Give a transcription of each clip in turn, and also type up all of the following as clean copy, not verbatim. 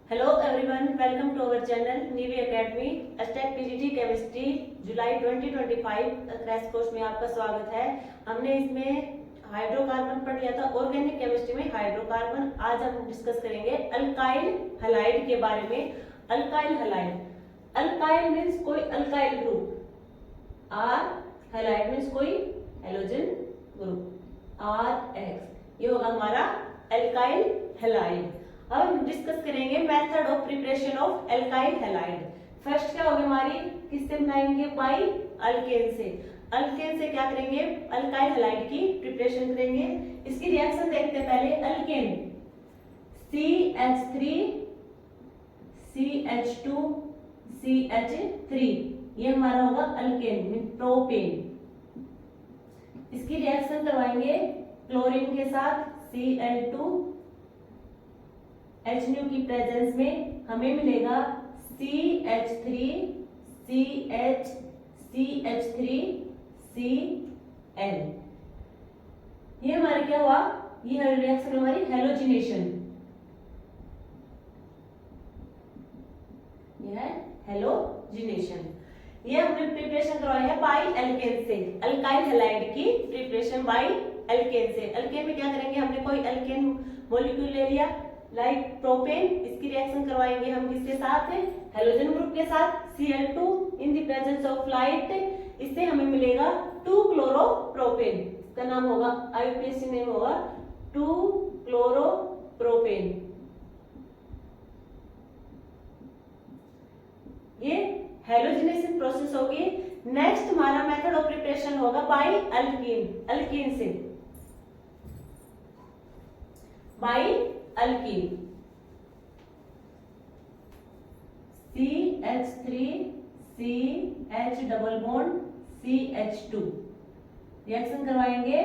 Hello everyone, welcome to our channel Neevi academy एस्टेट PGT chemistry July 2025 crash course में आपका स्वागत है। हमने इसमें हाइड्रोकार्बन पढ़ लिया था, ऑर्गेनिक केमिस्ट्री में हाइड्रोकार्बन। आज हम डिस्कस करेंगे अल्काइल हैलाइड के बारे में। अल्काइल हैलाइड, अल्काइल मीन्स कोई alkyl group, R halide means कोई हेलोजन ग्रुप, आर एक्स, ये होगा हमारा अल्काइल हैलाइड। अब हम डिस्कस करेंगे method of preparation of alkyl halide. First क्या होगी हमारी, किससे बनाएंगे, बाई अल्केन से। अल्केन से क्या करेंगे, अल्काइल हैलाइड की प्रिपरेशन करेंगे। इसकी रिएक्शन देखते हैं पहले। अल्केन CH3 CH2 CH3, ये हमारा होगा अल्केन प्रोपेन। इसकी रिएक्शन करवाएंगे क्लोरीन के साथ Cl2 HNO की प्रेजेंस में हमें मिलेगा CH3 CH CH3 Cl। ये हमारे क्या हुआ, ये रिएक्शन हमारी हेलोजिनेशन, ये है हेलोजिनेशन। ये हमने प्रिपरेशन करवाई है बाई एल्केन से, अल्काइल हैलाइड की प्रिपरेशन बाई एल्केन से। एल्केन में क्या करेंगे, हमने कोई एल्केन मॉलिक्यूल ले लिया लाइक प्रोपेन, इसकी रिएक्शन करवाएंगे हम किसके साथ, हेलोजन ग्रुप के साथ Cl2 in the presence of light. इससे हमें मिलेगा 2-क्लोरोप्रोपेन, इसका नाम होगा IUPAC नेम होगा 2-क्लोरोप्रोपेन। ये हेलोजिनेशन प्रोसेस होगी। नेक्स्ट हमारा मेथड ऑफ प्रिपरेशन होगा बाई अल्कीन, अल्कीन से, by alkyne CH3 CH double bond CH2, reaction करवाएंगे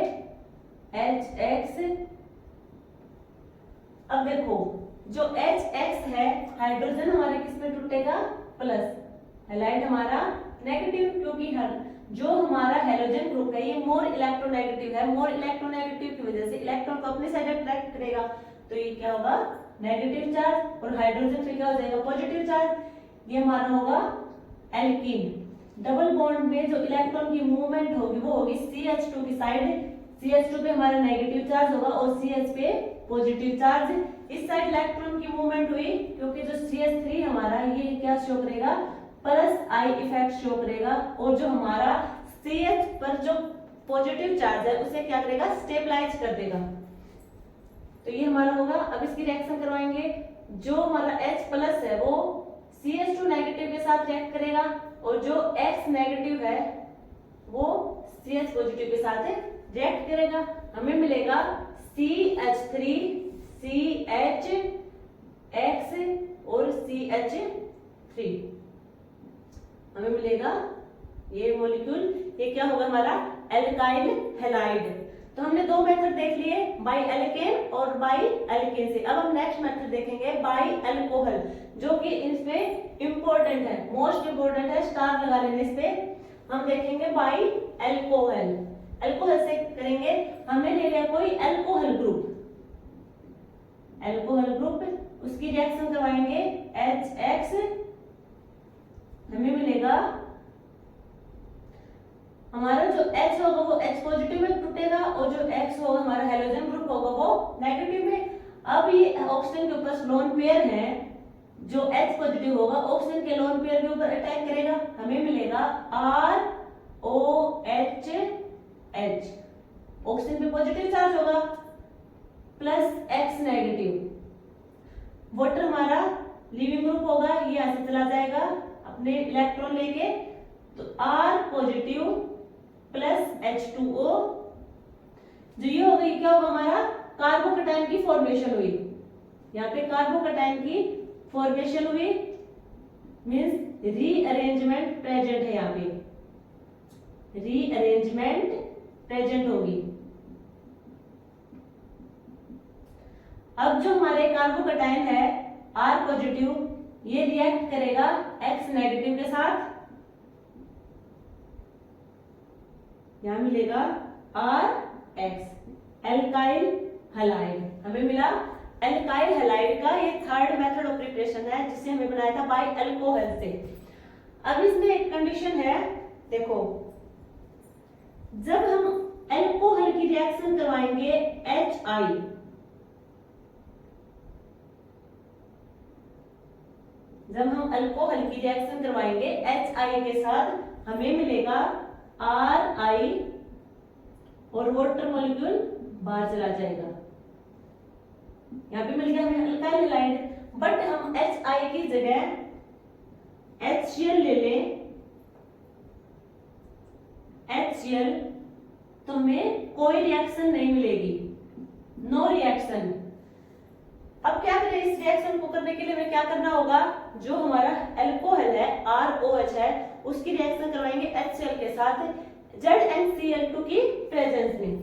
HX। अब देखो जो HX है, हाइड्रोजन हमारे किस में टूटेगा, प्लस, हैलाइड हमारा नेगेटिव, क्योंकि जो हमारा हेलोजन ग्रुप है ये मोर इलेक्ट्रोनेगेटिव है। मोर इलेक्ट्रोनेगेटिव की वजह से इलेक्ट्रॉन को अपनी साइड अट्रैक्ट करेगा, तो ये क्या होगा, नेगेटिव चार्ज, और हाइड्रोजन पे क्या हो जाएगा, पॉजिटिव चार्ज। ये हमारा होगा एल्कीन। डबल बॉन्ड में जो इलेक्ट्रॉन की मूवमेंट होगी वो होगी CH2 की साइड, CH2 पे हमारा नेगेटिव चार्ज होगा और CH पे पॉजिटिव चार्ज। इस साइड इलेक्ट्रॉन की मूवमेंट हुई, क्योंकि जो CH3 हमारा ये क्या शो करेगा, प्लस आई इफेक्ट शो करेगा, और जो हमारा CH पर जो पॉजिटिव चार्ज है उसे क्या करेगा, स्टेबलाइज कर देगा। तो ये हमारा होगा। अब इसकी रिएक्शन करवाएंगे, जो हमारा H प्लस है वो CH2 नेगेटिव के साथ रिएक्ट करेगा, और जो X नेगेटिव है वो CH पॉजिटिव के साथ रिएक्ट करेगा। हमें मिलेगा CH3 CH X और CH3, हमें मिलेगा ये मॉलिक्यूल। ये क्या होगा हमारा, एल्काइल हैलाइड। तो हमने दो मेथड देख लिए, बाई एल्केन और बाई एल्केन से। अब हम नेक्स्ट मेथड देखेंगे बाई अल्कोहल, जो कि इसमें इंपॉर्टेंट है, मोस्ट इंपॉर्टेंट है, स्टार लगा लेंगे इस पे। हम देखेंगे बाई अल्कोहल। अल्कोहल से करेंगे, हमने ले लिया कोई अल्कोहल ग्रुप, अल्कोहल ग्रुप, उसकी रिएक्शन करवाएंगे HX, हमें मिलेगा हमारा जो H होगा वो H पॉजिटिव में टूटेगा, और जो X होगा हमारा हेलोजन ग्रुप होगा वो नेगेटिव में। अब ये ऑक्सीजन के ऊपर लोन पेयर है, जो H पॉजिटिव होगा ऑक्सीजन के लोन पेयर के ऊपर अटैक करेगा, हमें मिलेगा ROH H, ऑक्सीजन पे पॉजिटिव चार्ज होगा, प्लस X नेगेटिव। वाटर हमारा लिविंग ग्रुप होगा, ये यहां से चला जाएगा अपने इलेक्ट्रॉन लेके, तो R पॉजिटिव प्लस H2O, जो ये हो गई, क्या होगा हमारा, कार्बोकैटायन की फॉर्मेशन हुई। यहाँ पे कार्बोकैटायन की फॉर्मेशन हुई मींस रीअरेंजमेंट प्रेजेंट है, यहाँ पे रीअरेंजमेंट प्रेजेंट होगी। अब जो हमारे कार्बोकैटायन है R पॉजिटिव, ये रिएक्ट करेगा X नेगेटिव के साथ, यहां मिलेगा RX, एल्काइल हैलाइड। हमें मिला एल्काइल हैलाइड का ये third method of preparation reaction है जिसे हमें बनाया था बाय अल्कोहल से। अब इसमें एक कंडीशन है, देखो जब हम अल्कोहल की रिएक्शन करवाएंगे HI, जब हम अल्कोहल की रिएक्शन करवाएंगे HI के साथ हमें मिलेगा RI और वाटर मॉलिक्यूल बाहर चला जाएगा। यहां पे मिल गया हमें अल्काइल हैलाइड, बट हम HI की जगह HCl ले लें, HCl, तो हमें कोई रिएक्शन नहीं मिलेगी, नो रिएक्शन। अब क्या करें, इस रिएक्शन को करने के लिए हमें क्या करना होगा, जो हमारा अल्कोहल है ROH है उसकी रिएक्शन करवाएंगे HCl के साथ ZnCl2 की प्रेजेंस में।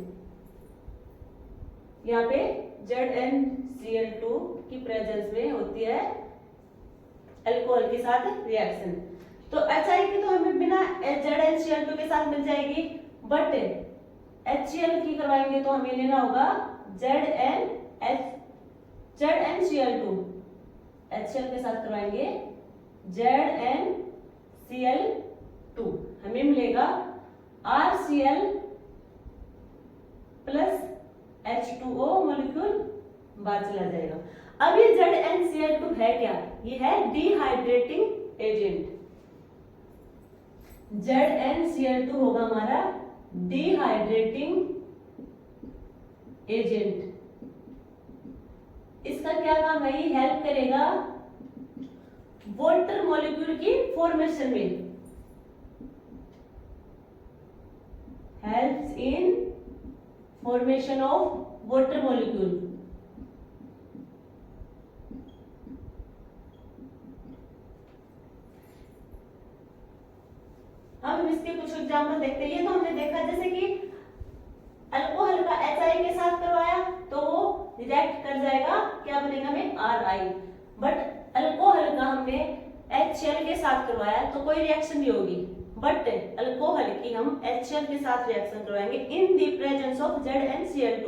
यहाँ पे ZnCl2 की प्रेजेंस में होती है अल्कोहल के साथ रिएक्शन। तो HI की तो हमें बिना ZnCl2 के साथ मिल जाएगी, बट HCl की करवाएंगे तो हमें लेना होगा ZnCl2, HCl के साथ करवाएंगे ZnCl2, हमें मिलेगा RCl प्लस H2O मॉलिक्यूल बाहर चला जाएगा। अब ये ZnCl2 है क्या, ये है डिहाइड्रेटिंग एजेंट। ZnCl2 होगा हमारा डिहाइड्रेटिंग एजेंट। इसका क्या काम है, ये हेल्प करेगा वाटर मॉलिक्यूल की फॉर्मेशन में, helps in formation of water molecule. हम इसके कुछ एग्जांपल देखते हैं। ये तो हमने देखा जैसे कि अल्कोहल का HI के साथ करवाया तो वो रिएक्ट कर जाएगा, क्या बनेगा हमें RI, बट अल्कोहल का हमने HCl के साथ करवाया तो कोई रिएक्शन नहीं होगी, बट अल्कोहल की हम HCl के साथ रिएक्शन करवाएंगे in the presence of ZnCl2,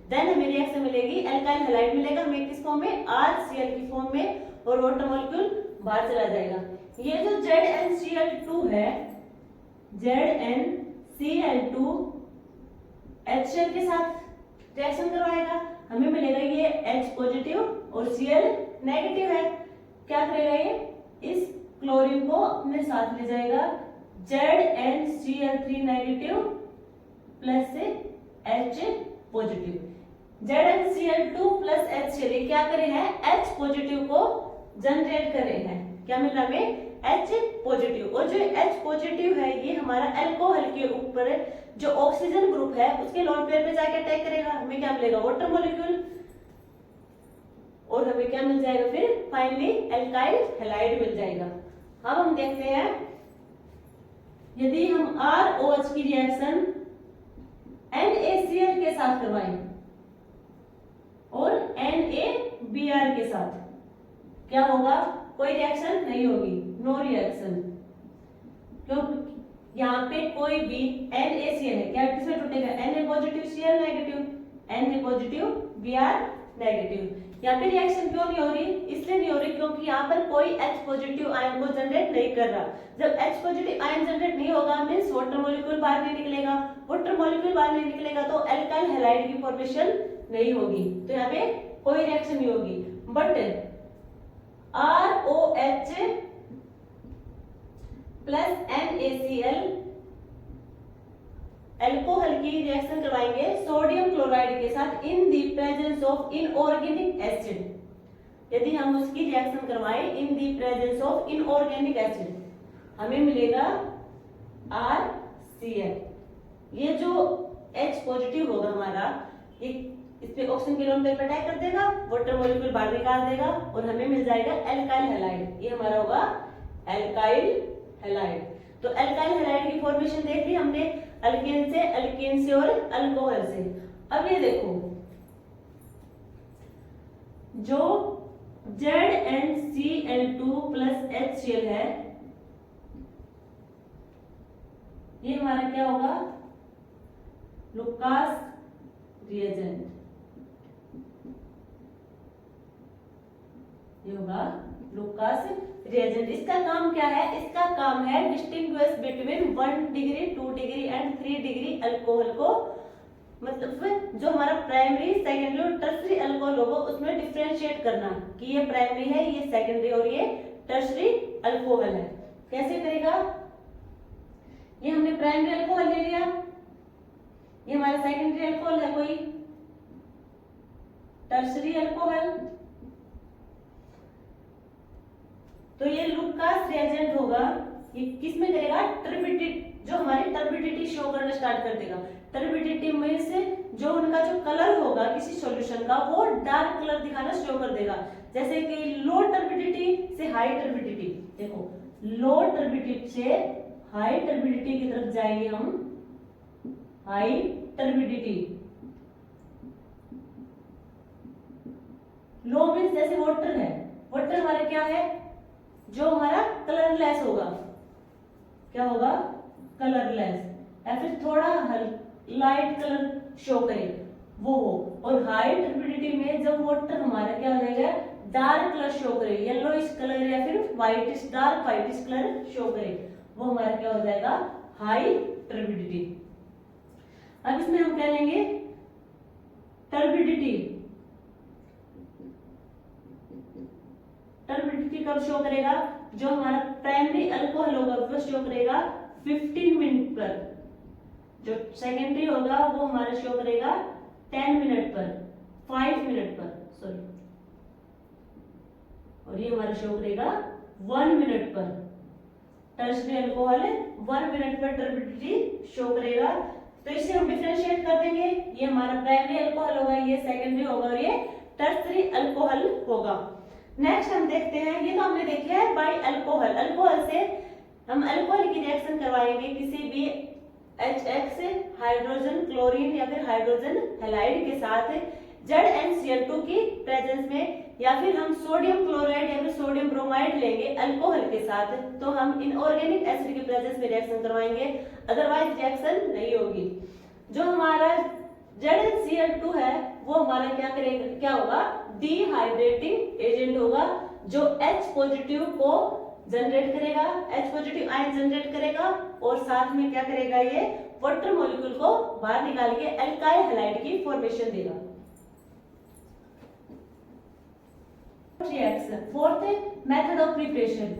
then हमें रिएक्शन मिलेगी अल्काइल हैलाइड मिलेगा हमें किस फॉर्म में, RCl की फॉर्म में, और वाटर मॉलिक्यूल बाहर चला जाएगा। ये जो ZnCl2 है, ZnCl2 HCl के साथ रिएक्शन करवाएगा, हमें मिलेगा ये H पॉजिटिव और Cl नेगेटिव है। क्या करेगा, ये इस क्लोरीन को अपने साथ ले जाएगा, ZnCl3 नेगेटिव प्लस से H positive. ZnCl2 plus HCl ये क्या करे हैं, H पॉजिटिव को जनरेट करे हैं, क्या मिल रहा है हमें, H पॉजिटिव। और जो H पॉजिटिव है ये हमारा अल्कोहल के ऊपर जो ऑक्सीजन ग्रुप है उसके लोन पेयर पे जाके अटैक करेगा, हमें क्या मिलेगा, वाटर मॉलिक्यूल, और हमें क्या मिल जाएगा फिर फाइनली अल्काइल हैलाइड मिल जाएगा। अब हम देखते हैं यदि हम ROH की रिएक्शन NaCl के साथ करवाएं और NaBr के साथ, क्या होगा, कोई रिएक्शन नहीं होगी, नो रिएक्शन, क्योंकि यहाँ पे कोई भी NaCl है, क्या किसमें टूटेगा, Na positive Cl negative, Na positive Br negative. यहाँ पे रिएक्शन क्यों नहीं हो रही, इसलिए नहीं हो रही क्योंकि यहाँ पर कोई H पॉजिटिव आयन को जनरेट नहीं कर रहा। जब H पॉजिटिव आयन जनरेट नहीं होगा मींस वाटर मॉलिक्यूल बाहर नहीं निकलेगा, वाटर मॉलिक्यूल बाहर नहीं निकलेगा तो अल्काइल हैलाइड की फॉर्मेशन नहीं होगी, तो यहाँ पे कोई रिएक्शन नहीं होगी। But ROH plus NaCl alcohol की रिएक्शन करवाएंगे सोडियम क्लोराइड के साथ in the presence of inorganic acid. यदि हम उसकी रिएक्शन करवाएं in the presence of inorganic acid, हमें मिलेगा RCl। ये जो H पॉजिटिव होगा हमारा, ये इस पे ऑक्सीजन के लोन पेयर पे अटैक कर देगा, वाटर मॉलिक्यूल बाहर निकाल देगा और हमें मिल जाएगा अल्काइल हैलाइड। ये हमारा होगा अल्काइल हैलाइड। तो अल्काइल हैलाइड की फॉर्मेशन देख ली हमने, अल्केन से और अल्कोहल से। अब ये देखो जो ZnCl2 प्लस HCl है, ये हमारा क्या होगा, लुकास रिएजेंट, ये होगा लुकास रिएजेंट। इसका काम क्या है? इसका काम है distinguish between 1 degree 2 degree and 3 degree alcohol को, मतलब जो हमारा प्राइमरी सेकेंडरी और टर्सरी अल्कोहल होगा उसमें डिफरेंशिएट करना कि ये प्राइमरी है, ये सेकेंडरी और ये टर्सरी अल्कोहल है। कैसे करेगा? ये हमने प्राइमरी अल्कोहल ले लिया, ये हमारा सेकेंडरी अल्कोहल है, कोई टर्सरी अल्कोहल, तो ये लुकास रिएजेंट होगा। ये किसमें करेगा? टर्बिडिटी, जो हमारी टर्बिडिटी शो करना स्टार्ट कर देगा। टर्बिडिटी में से जो उनका जो कलर होगा किसी सॉल्यूशन का वो डार्क कलर दिखाना शो कर देगा। जैसे कि लो टर्बिडिटी से हाई टर्बिडिटी, देखो लो टर्बिडिटी से हाई टर्बिडिटी की तरफ जाएंगे हम, हाई टर्बिडिटी। लो मीन्स जैसे वाटर है, वाटर हमारा क्या है? जो हमारा कलरलेस होगा, क्या होगा? कलरलेस, या फिर थोड़ा लाइट कलर शो करे वो हो। और हाई टर्बिडिटी में जब वाटर हमारा क्या हो जाएगा? डार्क कलर शो करे, येलोइश कलर या फिर whitish, dark whitish colour show करे, वो हमारा क्या हो जाएगा? High turbidity. अब इसमें हम क्या लेंगे? टर्बिडिटी। टर्बिडिटी कब शो करेगा? जो हमारा प्राइमरी अल्कोहल होगा वो शो करेगा 15 मिनट पर, जो सेकेंडरी होगा वो हमारा शो करेगा 10 मिनट पर, 5 मिनट पर, सॉरी, और ये हमारा शो करेगा 1 मिनट पर। टर्सरी अल्कोहल 1 मिनट पर टर्बिडिटी शो करेगा। तो इसे हम डिफरेंशिएट कर देंगे, ये हमारा प्राइमरी अल्कोहल होगा, ये सेकेंडरी होगा और ये टर्सरी अल्कोहल होगा। नेक्स्ट हम देखते हैं, ये तो हमने देखा है बाई अल्कोहल। अल्कोहल से हम अल्कोहल की रिएक्शन करवाएंगे किसी भी HX हाइड्रोजन क्लोरीन या फिर हाइड्रोजन हैलाइड के साथ ZnCl2 की प्रेजेंस में, या फिर हम सोडियम क्लोराइड या फिर सोडियम ब्रोमाइड लेंगे अल्कोहल के साथ, तो हम इनऑर्गेनिक एसिड की प्रेजेंस में रिएक्शन करवाएंगे, अदरवाइज रिएक्शन नहीं होगी। जो हमारा ZnCl2 है वो हमारा क्या करेगा? क्या होगा? डिहाइड्रेटिंग एजेंट होगा, जो H पॉजिटिव को जनरेट करेगा, H पॉजिटिव आयन जनरेट करेगा और साथ में क्या करेगा? ये वाटर मॉलिक्यूल को बाहर निकाल के अल्काइल हैलाइड की फॉर्मेशन देगा। Reaction, fourth method of preparation,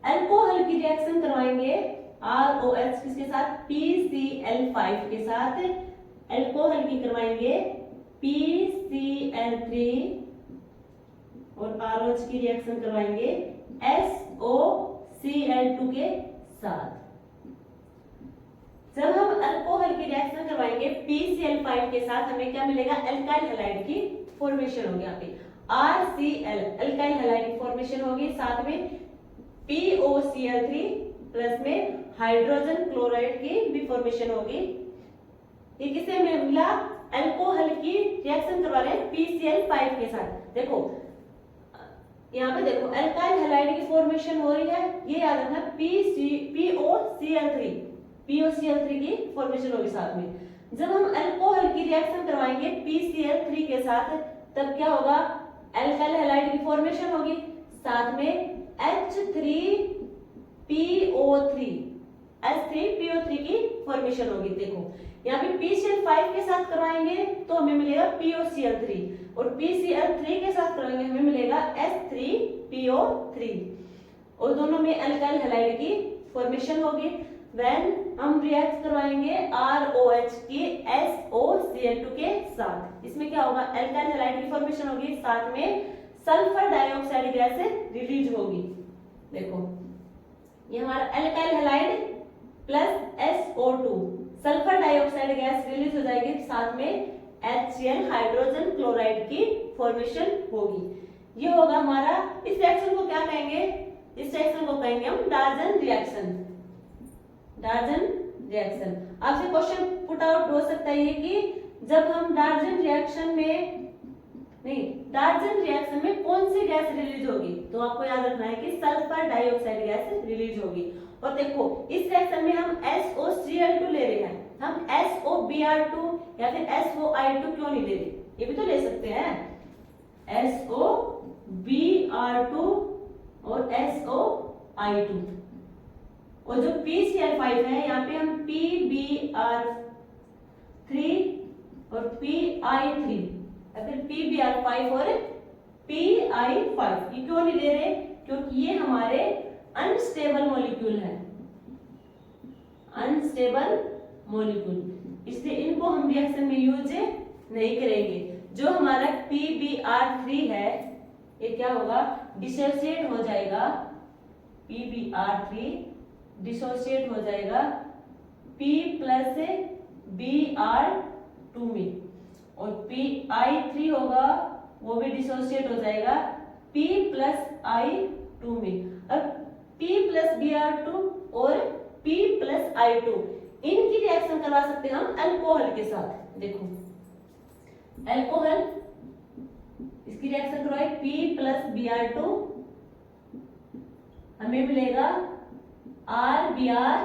alcohol की रिएक्शन करवाएंगे ROH किसके साथ? PCl5 के साथ। अल्कोहल की करवाएंगे PCl3 और ROH की रिएक्शन करवाएंगे SOCl2 के साथ। जब हम अल्कोहल की रिएक्शन करवाएंगे PCl5 के साथ, हमें क्या मिलेगा? अल्काइल हैलाइड की फॉर्मेशन होगी। यहाँ पे RCl अल्काइल हैलाइड की फॉर्मेशन होगी, साथ में POCl3 प्लस में हाइड्रोजन क्लोराइड की भी फॉर्मेशन होगी। ये किसे मिला? अल्कोहल की रिएक्शन करवा रहे हैं PCl5 के साथ। देखो यहाँ पे देखो अल्काइल हैलाइड की फॉर्मेशन हो रही है, ये याद रखना POCl3 की फॉर्मेशन होगी साथ में। जब हम अल्कोहल की रिएक्शन करवाएंगे PCl3 के साथ, तब क्या होगा? अल्काइल हैलाइड की फॉर्मेशन होगी, साथ में H3PO3 की फॉर्मेशन होगी। देखो यहाँ पे PCl5 के साथ करवाएंगे तो हमें मिलेगा POCl3 और PCl3 के साथ करवाएंगे हमें मिलेगा H3PO3 और दोनों में अल्काइल हैलाइड की फॉर्मेशन होगी। व्हेन हम रिएक्ट करवाएंगे ROH की SOCl2 के साथ, इसमें क्या होगा? अल्काइल हैलाइड की फॉर्मेशन होगी, साथ में सल्फर डाइऑक्साइड गैस रिलीज होगी। देखो ये हमारा alkyl halide plus SO2 sulphur dioxide gas release हो जाएगी, साथ में HCl हाइड्रोजन क्लोराइड की फॉर्मेशन होगी। ये होगा हमारा, इस रिएक्शन को क्या कहेंगे? इस रिएक्शन को कहेंगे हम डाल्टन रिएक्शन। डाल्टन रिएक्शन आपसे क्वेश्चन पुट आउट हो सकता है ये कि जब हम डाल्टन रिएक्शन में कौन सी गैस रिलीज होगी, तो आपको याद रखना है कि सल्फर डाइऑक्साइड गैस रिलीज होगी। और देखो इस रिएक्शन में हम SOCl2 ले रहे हैं, हम SOBr2 या फिर SOI2 क्यों नहीं ले रहे? ये भी तो ले सकते हैं, SOBr2 और SOI2। और जो PCl5 है यहाँ पे हम PBr3 और PI3 या फिर PBr5 और PI5 ये क्यों नहीं ले रहे? क्योंकि ये हमारे अनस्टेबल मॉलिक्यूल है, अनस्टेबल मॉलिक्यूल, इसलिए इनको हम रिएक्शन में यूज नहीं करेंगे। जो हमारा PBr3 है ये क्या होगा? डिसोसिएट हो जाएगा, PBr3 डिसोसिएट हो जाएगा P प्लस Br2 में, और PI3 होगा वो भी डिसोसिएट हो जाएगा P प्लस I2 में। अब P प्लस Br2 और P प्लस I2 इनकी रिएक्शन करवा सकते हैं हम अल्कोहल के साथ। देखो अल्कोहल, इसकी रिएक्शन करवाए P प्लस Br2, हमें मिलेगा RBr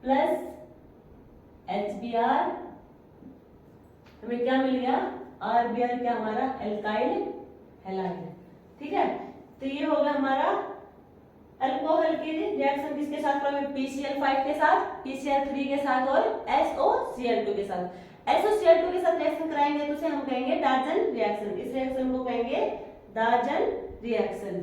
प्लस HBr, हमें क्या मिल गया? RBr क्या हमारा एल्काइल हैलाइड है। ठीक है, तो ये होगा हमारा अल्कोहल की रिएक्शन किसके साथ करेंगे? PCl5 के साथ, PCl3 के साथ और SOCl2 के साथ। SOCl2 के साथ रिएक्शन कराएंगे तो उसे हम कहेंगे डाल्टन रिएक्शन। इस रिएक्शन को कहेंगे डाल्टन रिएक्शन।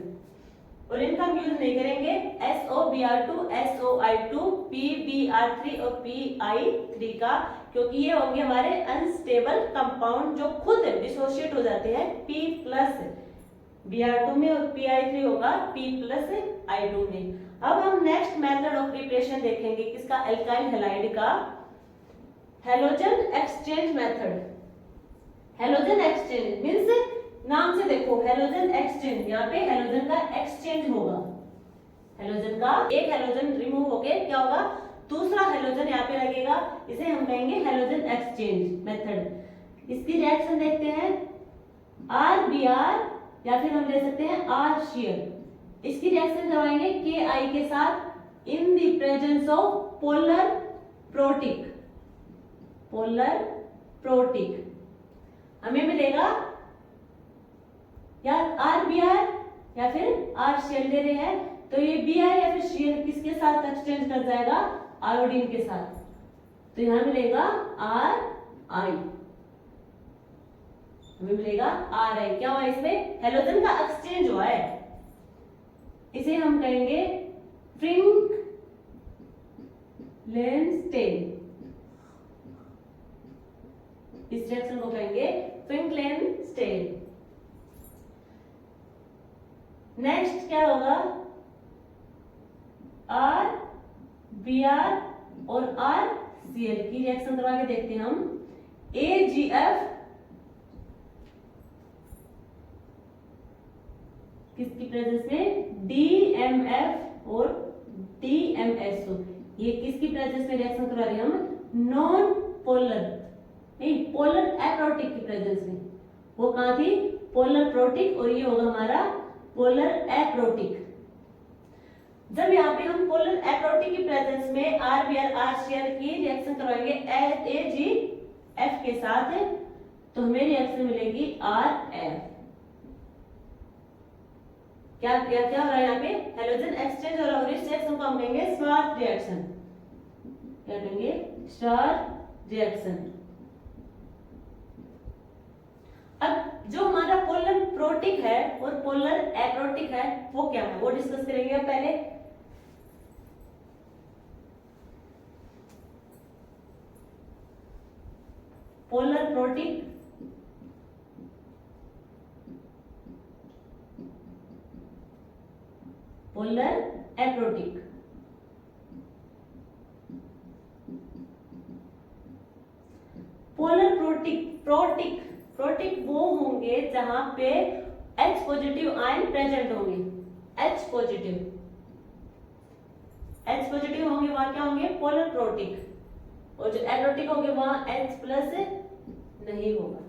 और इनका हम यूज नहीं करेंगे SOBr2, SOI2, PBr3 और PI3 का, क्योंकि ये होंगे हमारे अनस्टेबल कंपाउंड जो खुद डिसोशिएट हो जाते हैं P प्लस Br2 में, और PI3 होगा P प्लस I2 में। अब हम नेक्स्ट मेथड ऑफ प्रिपरेशन देखेंगे किसका? एल्काइल हैलाइड का, halogen exchange method. Halogen exchange means नाम से देखो हैलोजन एक्सचेंज, यहाँ पे हैलोजन का एक्सचेंज होगा, हैलोजन का एक हैलोजन रिमूव होके क्या होगा? दूसरा हैलोजन यहाँ पे लगेगा, इसे हम कहेंगे हैलोजन एक्सचेंज मेथड। इसकी रिएक्शन देखते हैं RBr या फिर हम ले सकते हैं RCl। इसकी रिएक्शन करवाएंगे Ki के साथ in the presence of polar protic, polar protic, हमें मिलेगा या RBr या फिर RCl ले रहे हैं तो ये Br या फिर Cl किसके साथ एक्सचेंज कर जाएगा? आयोडीन के साथ, तो यहां मिलेगा Ri, हमें मिलेगा Ri। क्या हुआ? इसमें हैलोजन का एक्सचेंज हुआ है, इसे हम कहेंगे फ्रिंकलेनस्टेन। इस रिएक्शन को कहेंगे फ्रिंकलेनस्टेन। नेक्स्ट क्या होगा? RBr और RCl की रिएक्शन करवा के देखते हैं हम। AgF किसकी प्रेजेंस में? DMF और DMSO, ये किसकी प्रेजेंस में रिएक्शन करवा रहे हैं हम? नॉन पोलर नहीं, पोलर एप्रोटिक की प्रेजेंस में। वो कहां थी? पोलर प्रोटिक, और ये होगा हमारा पोलर एप्रोटिक। जब यहाँ पे हम पोलर एप्रोटिक की प्रेजेंस में RBr RCl की रिएक्शन करवाएंगे AgF के साथ, तो हमें रिएक्शन मिलेगी RF। क्या क्या क्या हो रहा है यहाँ पे? हैलोजन एक्सचेंज हो रहा है, और इस रिएक्शन को हम कहेंगे स्वार्ट रिएक्शन। क्या कहेंगे? Sword reaction. अब जो हमारा पोलर प्रोटिक है और पोलर एप्रोटिक है वो क्या है, वो डिस्कस करेंगे। अब पहले polar protic, polar aprotic. Polar protic वो होंगे जहां पे H पॉजिटिव आयन प्रेजेंट होंगे, H पॉजिटिव होंगे वहां क्या होंगे? Polar protic. और जो एप्रोटिक होंगे वहां H प्लस नहीं होगा।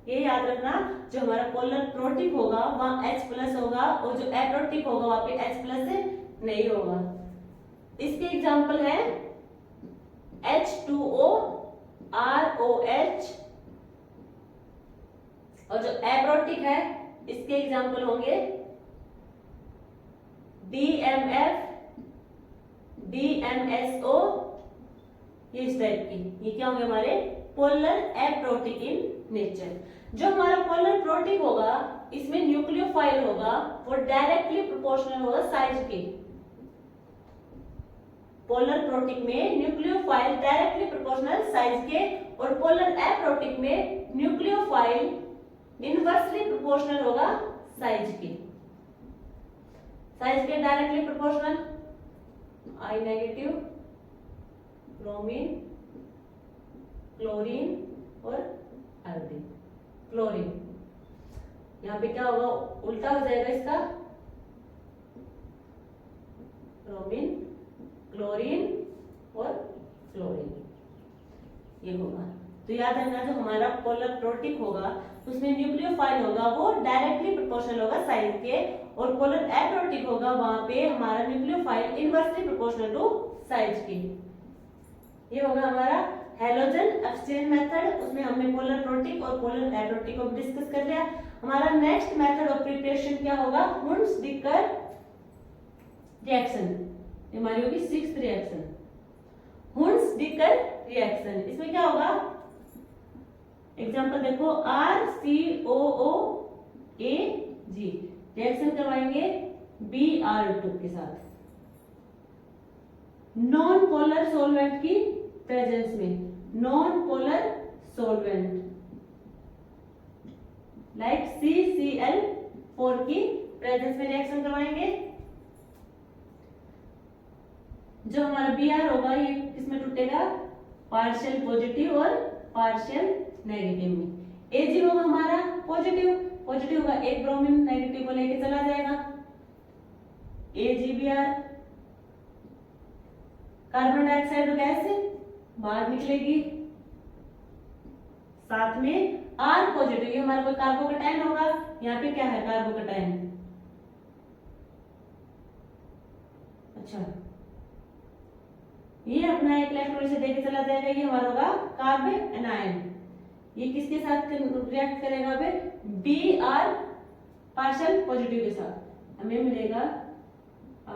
ये याद रखना, जो हमारा पोलर प्रोटिक होगा वहां H प्लस होगा, और जो एप्रोटिक होगा वहां पे H प्लस नहीं होगा। इसके एग्जांपल है H2O, ROH, और जो एप्रोटिक है इसके एग्जाम्पल होंगे DMF, DMSO, ये इस टाइप की। ये क्या होंगे हमारे पोलर एप्रोटिक इन नेचर। जो हमारा पोलर प्रोटिक होगा इसमें न्यूक्लियोफाइल होगा वो डायरेक्टली प्रोपोर्शनल होगा साइज के। पोलर प्रोटिक में न्यूक्लियोफाइल डायरेक्टली प्रोपोर्शनल साइज के, और पोलर एप्रोटिक में न्यूक्लियोफाइल इनवर्सली प्रोपोर्शनल होगा साइज के। साइज के directly proportional I negative, bromine, chlorine और आयोडीन। क्लोरीन यहाँ पे क्या होगा, उल्टा हो जाएगा इसका, ब्रोमीन, क्लोरीन और फ्लोरीन, ये होगा। तो याद रखना जो हमारा पोलर प्रोटिक होगा उसमें न्यूक्लियोफाइल होगा वो डायरेक्टली प्रोपोर्शनल होगा साइज के, और पोलर एप्रोटिक होगा वहां पे हमारा nucleophile inversely proportional to size के। ये होगा हमारा हैलोजन एक्सचेंज मेथड। उसमें हमने पोलर प्रोटिक और पोलर एप्रोटिक को डिस्कस कर लिया। हमारा नेक्स्ट मेथड ऑफ प्रिपरेशन क्या होगा, हुंस-डिकर रिएक्शन। ये हमारी होगी 6th रिएक्शन, हुंस-डिकर रिएक्शन। इसमें क्या होगा, एग्जांपल देखो, RCOOAG रिएक्शन करवाएंगे Br2 के साथ नॉन पोलर सॉल्वेंट की प्रेजेंस में। Non polar solvent like CCl4 की प्रेजेंस में रिएक्शन करवाएंगे। जो हमारा Br होगा ये किसमें टूटेगा, पार्शियल पॉजिटिव और पार्शियल नेगेटिव में। Ag होगा हमारा पॉजिटिव, पॉजिटिव होगा, एक ब्रोमीन नेगेटिव को लेके चला जाएगा, AgBr। कार्बन डाइऑक्साइड गैस बाहर निकलेगी, साथ में R पॉजिटिव, ये हमारा कोई कार्बोकेटाइन होगा। यहाँ पे क्या है, कार्बोकेटाइन। अच्छा, ये अपना एक इलेक्ट्रॉन से देके चला जाएगा, ये हमारा होगा कार्बन एनायन। ये किसके साथ रिएक्ट करेगा, Br पार्शियल पॉजिटिव के साथ, हमें मिलेगा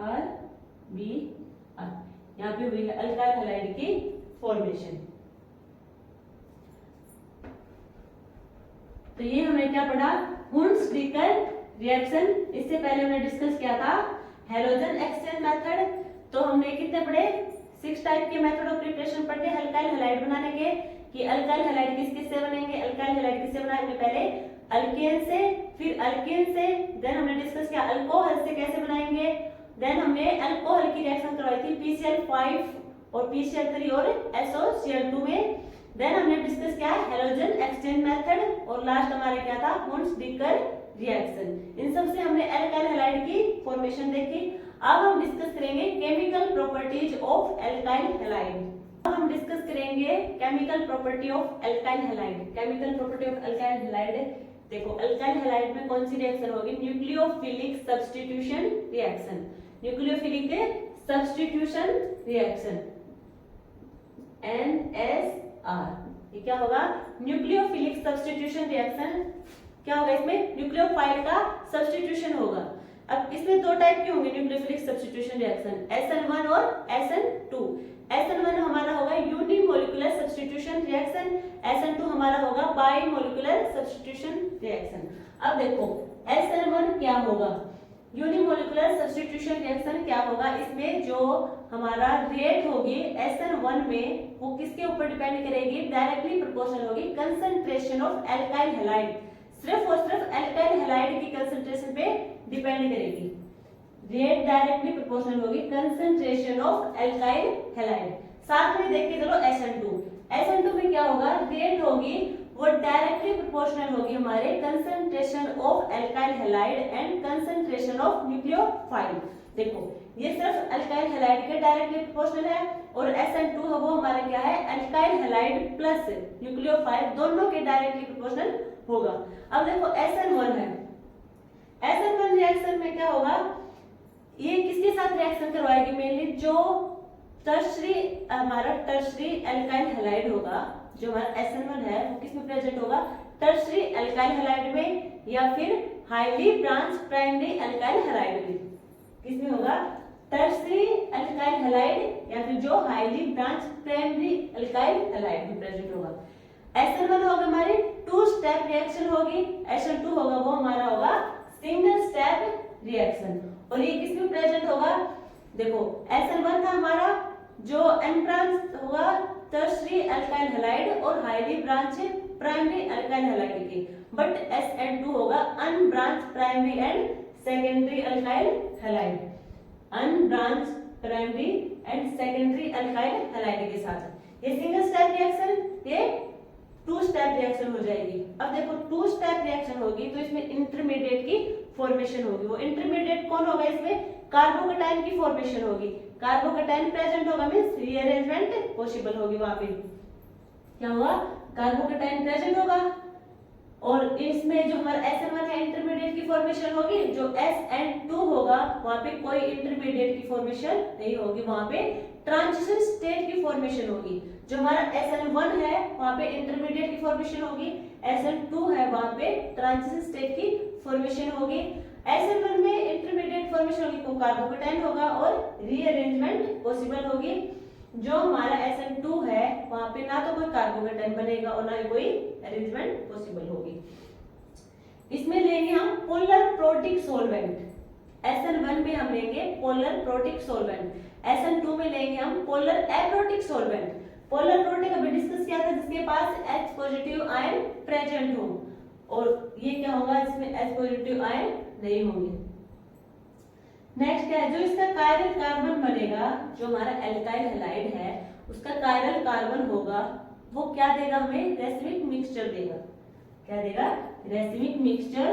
RBr। यहाँ पे हुई है अल्काइल हैलाइड की फॉर्मेशन। तो ये हमने क्या पढ़ा, हुंस-डिकर रिएक्शन। इससे पहले हमने डिस्कस किया था हैलोजन एक्सचेंज मेथड। तो हमने कितने पढ़े, 6 टाइप के मेथड ऑफ प्रिपरेशन पढ़े अल्काइल हैलाइड बनाने के, कि अल्काइल हैलाइड किस से बनेंगे। अल्काइल हैलाइड किससे बनाएंगे, पहले अल्केन से, फिर अल्केन से, देन हमने डिस्कस किया अल्कोहल से कैसे बनाएंगे। देन हमने अल्कोहल की रिएक्शन करवाई थी PCl5 और PCl3 और SOCl2 में। देन हमने डिस्कस किया हैलोजन एक्सचेंज मेथड, और लास्ट हमारा क्या था, हुंस-डिकर रिएक्शन। इन सब से हमने अल्काइल हैलाइड की फॉर्मेशन देखी। अब हम डिस्कस करेंगे chemical properties of alkyl halide. अब हम डिस्कस करेंगे chemical property of alkyl halide. Chemical property of alkyl halide, देखो अल्काइल हैलाइड में कौन सी रिएक्शन होगी, nucleophilic substitution reaction. Nucleophilic substitution reaction NSR। ये क्या होगा, न्यूक्लियोफिलिक सब्स्टिट्यूशन रिएक्शन। क्या होगा इसमें, न्यूक्लियोफाइल का सब्स्टिट्यूशन होगा। अब इसमें 2 टाइप के होंगे न्यूक्लियोफिलिक सब्स्टिट्यूशन रिएक्शन, SN1 और SN2। SN1 हमारा होगा यूनिमोलिकुलर सब्स्टिट्यूशन रिएक्शन, SN2 हमारा होगा बाइमोलिकुलर सब्स्टिट्यूशन रिएक्शन। अब देखो SN1 क्या होगा, यूनिमोलिकुलर सब्स्टिट्यूशन रिएक्शन क्या होगा, इसमें जो हमारा रेट होगी SN1 में वो किसके ऊपर डिपेंड करेगी, डायरेक्टली प्रोपोर्शनल होगी कंसंट्रेशन ऑफ अल्काइल हैलाइड। सिर्फ और सिर्फ अल्काइल हैलाइड की कंसंट्रेशन पे डिपेंड करेगी। रेट डायरेक्टली प्रोपोर्शनल होगी कंसंट्रेशन ऑफ अल्काइल हैलाइड। साथ में देख के चलो SN2 में क्या होगा, रेट होगी वो डायरेक्टली प्रोपोर्शनल होगी हमारे concentration of alkyl halide and concentration of nucleophile. देखो ये सिर्फ अल्काइल हैलाइड के डायरेक्टली प्रोपोर्शनल है, और SN2 है वो हमारा क्या है, अल्काइल हैलाइड प्लस न्यूक्लियोफाइल दोनों के डायरेक्टली प्रोपोर्शनल होगा। अब देखो SN1 है, SN1 रिएक्शन में क्या होगा, ये किसके साथ रिएक्शन करवाएगी, मेनली जो टर्शरी हमारा टर्शरी अल्काइल हैलाइड होगा, जो हमारा SN1 है वो किसमें प्रेजेंट होगा, टर्शरी अल्काइल हैलाइड में। या फिर highly branch primary alkyl halide में। किसमें होगा? टर्शरी अल्काइल हैलाइड या फिर जो highly branch primary alkyl halide में प्रेजेंट होगा। SN1 होगा हमारी टू स्टेप रिएक्शन होगी, SN2 होगा वो हमारा होगा सिंगल स्टेप रिएक्शन। और ये किसमें प्रेजेंट होगा? देखो SN1 था हमारा जो N ब्रांच होगा टर्शरी अल्काइल हैलाइड और highly branch primary alkyl halide की, बट SN2 होगा unbranch primary and secondary alkyl halide, unbranch primary and secondary alkyl halide के साथ। ये सिंगल स्टेप रिएक्शन, ये टू स्टेप रिएक्शन हो जाएगी। अब देखो टू स्टेप रिएक्शन होगी तो इसमें इंटरमीडिएट की फॉर्मेशन होगी। वो इंटरमीडिएट कौन होगा? इसमें कार्बोकैटायन की फॉर्मेशन होगी। कार्बोकैटायन प्रेजेंट होगा मींस रीअरेंजमेंट पॉसिबल होगी। वहां पे क्या होगा? कार्बोकैटायन प्रेजेंट होगा और इसमें जो हमारा SN1 है इंटरमीडिएट की फॉर्मेशन होगी। जो SN2 होगा वहां पे कोई इंटरमीडिएट की फॉर्मेशन नहीं होगी, वहां पे ट्रांजिशन स्टेट की फॉर्मेशन होगी। जो हमारा SN1 है वहां पे इंटरमीडिएट की फॉर्मेशन होगी, SN2 है वहां पे ट्रांजिशन स्टेट की फॉर्मेशन होगी। SN1 में इंटरमीडिएट फॉर्मेशन होगी तो कार्बोकैटायन होगा और रीअरेंजमेंट पॉसिबल होगी। जो हमारा SN2 है वहां पे ना तो कोई कार्बोकैटायन बनेगा और ना ही कोई अरेंजमेंट पॉसिबल होगी। इसमें लेंगे हम पोलर प्रोटिक सॉल्वेंट। SN1 में हम लेंगे पोलर प्रोटिक सॉल्वेंट, SN2 में लेंगे हम polar aprotic solvent. Polar protic अभी डिस्कस किया था जिसके पास H पॉजिटिव आयन प्रेजेंट हो, और ये क्या होगा? इसमें H पॉजिटिव आयन नहीं होंगे। नेक्स्ट क्या है? जो इसका कायरल कार्बन बनेगा, जो हमारा एल्काइल हैलाइड है उसका कायरल कार्बन होगा, वो क्या देगा? हमें रेसिमिक मिक्सचर देगा। क्या देगा? Racemic mixture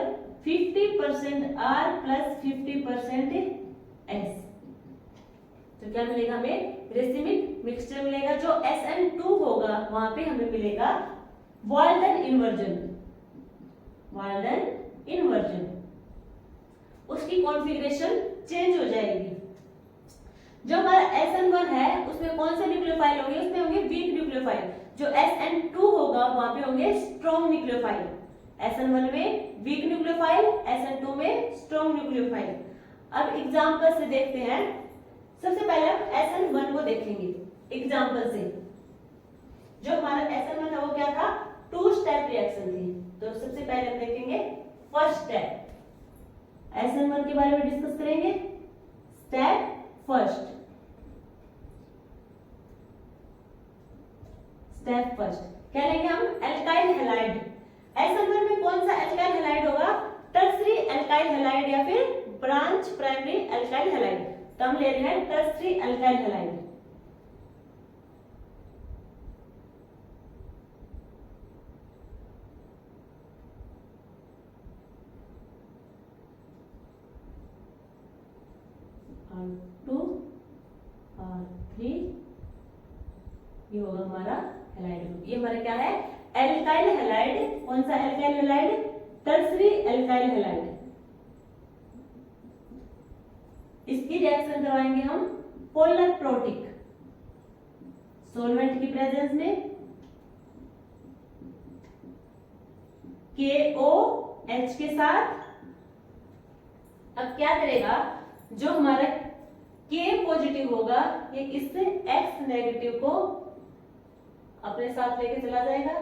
50% R plus 50% S। तो क्या मिलेगा हमें? रेसिमिक मिक्सचर मिलेगा। जो SN2 होगा वहां पे हमें मिलेगा वाल्टन इन्वर्जन। वाल्टन इन्वर्जन, उसकी कॉन्फ़िगरेशन चेंज हो जाएगी। जो हमारा SN1 है उसमें कौन से न्यूक्लियोफाइल होंगे? उसमें होंगे वीक न्यूक्लियोफाइल। जो SN2 होगा वहां पे होंगे स्ट्रॉन्ग न्यूक्लियोफाइल। SN1 में वीक न्यूक्लियोफाइल, SN2 में स्ट्रॉन्ग न्यूक्लियोफाइल। अब एग्जांपल से देखते हैं। सबसे पहले हम SN1 को देखेंगे एग्जांपल से। जो हमारा SN1 है वो क्या था? टू स्टेप रिएक्शन थी। तो सबसे पहले हम देखेंगे फर्स्ट स्टेप। SN1 के बारे में डिस्कस करेंगे। स्टेप फर्स्ट, स्टेप फर्स्ट क्या लेंगे हम? Alkyl halide. SN1 में कौन सा एल्काइल हैलाइड होगा? टर्शरी एल्काइल हैलाइड या फिर ब्रांच प्राइमरी एल्काइल हैलाइड। तो हम ले रहे हैं tertiary alkyl halide. R2 R3 ये होगा हमारा हैलाइड ग्रुप। ये हमारा क्या है? Alkyl halide. कौन सा alkyl halide? Tertiary alkyl halide. इसकी रिएक्शन करवाएंगे हम पोलर प्रोटिक सॉल्वेंट की प्रेजेंस में। KOH के साथ। अब क्या करेगा? जो हमारा K पॉजिटिव होगा ये इससे X नेगेटिव को अपने साथ लेके चला जाएगा,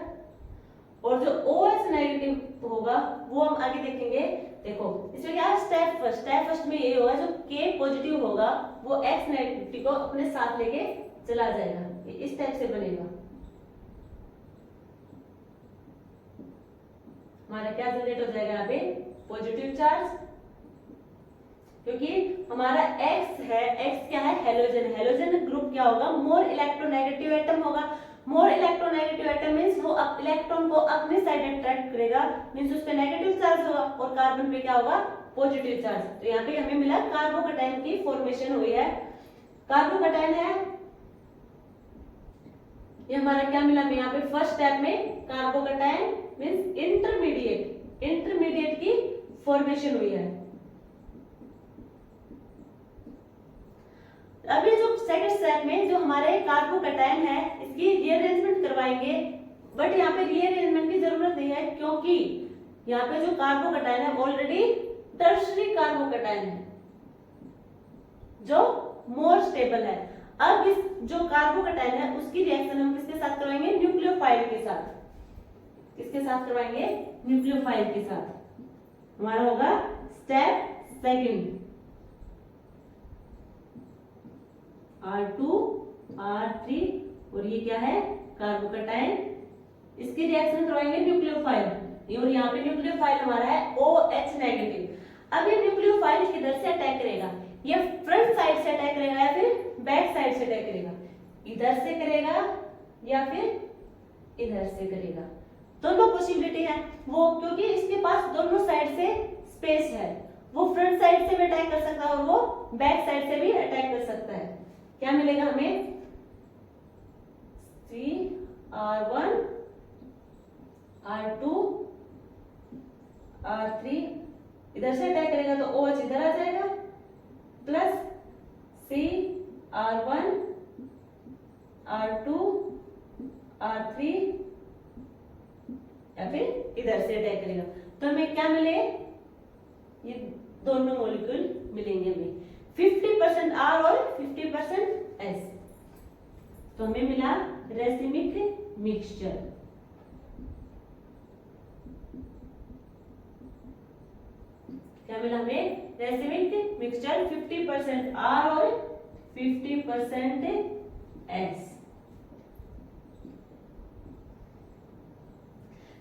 और जो OH नेगेटिव होगा वो हम आगे देखेंगे। देखो इसमें क्या? स्टेप फर्स्ट में ये होगा जो K पॉजिटिव होगा वो X नेगेटिव को अपने साथ लेके चला जाएगा। ये इस टाइप से बनेगा। हमारा क्या जनरेट हो जाएगा? यहाँ पे पॉजिटिव चार्ज, क्योंकि हमारा X है। X क्या है? हेलोजन। हेलोजन ग्रुप क्या होगा? मोर इलेक्ट्रोनेगेटिव एटम होगा। मोर इलेक्ट्रोनेगेटिव एटम मींस वो इलेक्ट्रॉन को अपने साइड अट्रैक्ट करेगा, मींस उस पे नेगेटिव चार्ज होगा, और कार्बन पे क्या होगा? Positive charge. तो यहाँ पे हमें मिला कार्बोकैटायन की फॉर्मेशन हुई है। कार्बोकैटायन है ये हमारा क्या मिला? यहाँ पे फर्स्ट स्टेप में कार्बोकैटायन मींस इंटरमीडिएट की फॉर्मेशन हुई है। अभी जो सेकंड स्टेप में जो हमारे कार्बोकैटायन है इसकी रीअरेंजमेंट करवाएंगे, बट यहाँ पे रीअरेंजमेंट की जरूरत नहीं है, क्योंकि यहाँ पे जो कार्बोकैटायन है ऑलरेडी टर्शरी कार्बोकैटायन है जो मोर स्टेबल है। अब इस जो कार्बोकैटायन है उसकी रिएक्शन हम किसके साथ करवाएंगे? न्यूक्लियोफाइल के साथ। किसके साथ करवाएंगे? न्यूक्लियोफाइल के साथ। हमारा होगा स्टेप सेकंड, R2 R3 और ये क्या है? कार्बोकैटायन। इसकी रिएक्शन करवाएंगे न्यूक्लियोफाइल और यहाँ पे न्यूक्लियोफाइल हमारा है OH नेगेटिव। अब ये न्यूक्लियोफाइल किधर से अटैक करेगा? ये फ्रंट साइड से अटैक करेगा या फिर बैक साइड से अटैक करेगा? इधर से करेगा या फिर इधर से करेगा? दोनों पॉसिबिलिटी है वो, क्योंकि इसके पास दोनों साइड से स्पेस है। वो फ्रंट साइड से भी अटैक कर सकता है और वो बैक साइड से भी अटैक कर सकता है। क्या मिलेगा हमें? CR1 R2 R3 इधर से अटैक करेगा तो OH इधर आ जाएगा प्लस CR1 R2 R3 या फिर इधर से अटैक करेगा तो हमें क्या मिले? ये दोनों मॉलिक्यूल मिलेंगे हमें 50% R और 50% S। तो हमें मिला रेसिमिक मिक्सचर। क्या मिला हमें? रेसिमिक मिक्सचर 50% R और 50% S।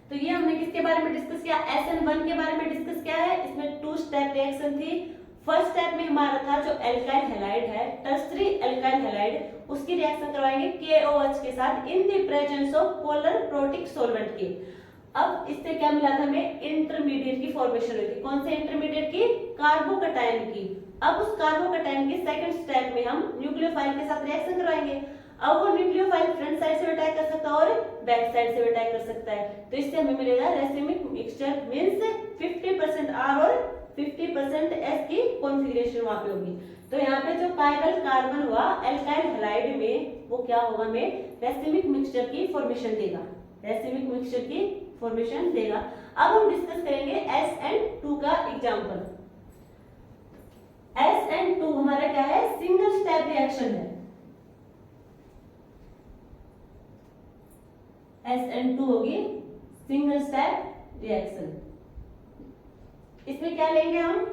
तो ये हमने किसके बारे में डिस्कस किया? SN1 के बारे में डिस्कस किया है। इसमें 2 स्टेप रिएक्शन थी। फर्स्ट स्टेप में हमारा था जो एल्काइल हैलाइड है, टर्शरी एल्काइल हैलाइड, उसकी रिएक्शन करवाएंगे KOH के साथ in the presence of polar protic solvent के। अब इससे क्या मिला था हमें? इंटरमीडिएट की फॉर्मेशन हुई थी। कौन से इंटरमीडिएट की? कार्बोकैटायन की। अब उस कार्बोकैटायन के सेकंड स्टेप में हम न्यूक्लियोफाइल के साथ रिएक्शन करवाएंगे। अब वो न्यूक्लियोफाइल फ्रंट साइड से अटैक कर सकता है और बैक साइड से अटैक कर सकता है। तो इससे हमें मिलेगा रेसिमिक मिक्सचर मींस 50% R और 50% S की कॉन्फ़िगरेशन वहां पे होगी। तो यहाँ पे जो कायरल कार्बन हुआ एल्काइल हैलाइड में वो क्या होगा? हमें रेसिमिक मिक्सचर की फॉर्मेशन देगा। रेसिमिक मिक्सचर की फॉर्मेशन देगा। अब हम डिस्कस करेंगे SN2 का एग्जांपल। SN2 हमारा क्या है? सिंगल स्टेप रिएक्शन है। SN2 होगी सिंगल स्टेप रिएक्शन। इसमें क्या लेंगे हम?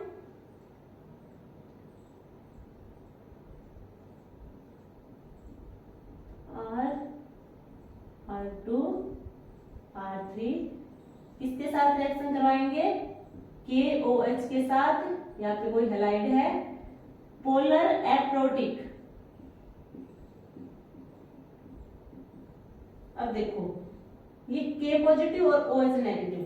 R2 R3 किसके साथ रिएक्शन करवाएंगे? KOH के साथ या फिर कोई हैलाइड है पोलर एप्रोटिक। अब देखो ये K पॉजिटिव और OH नेगेटिव।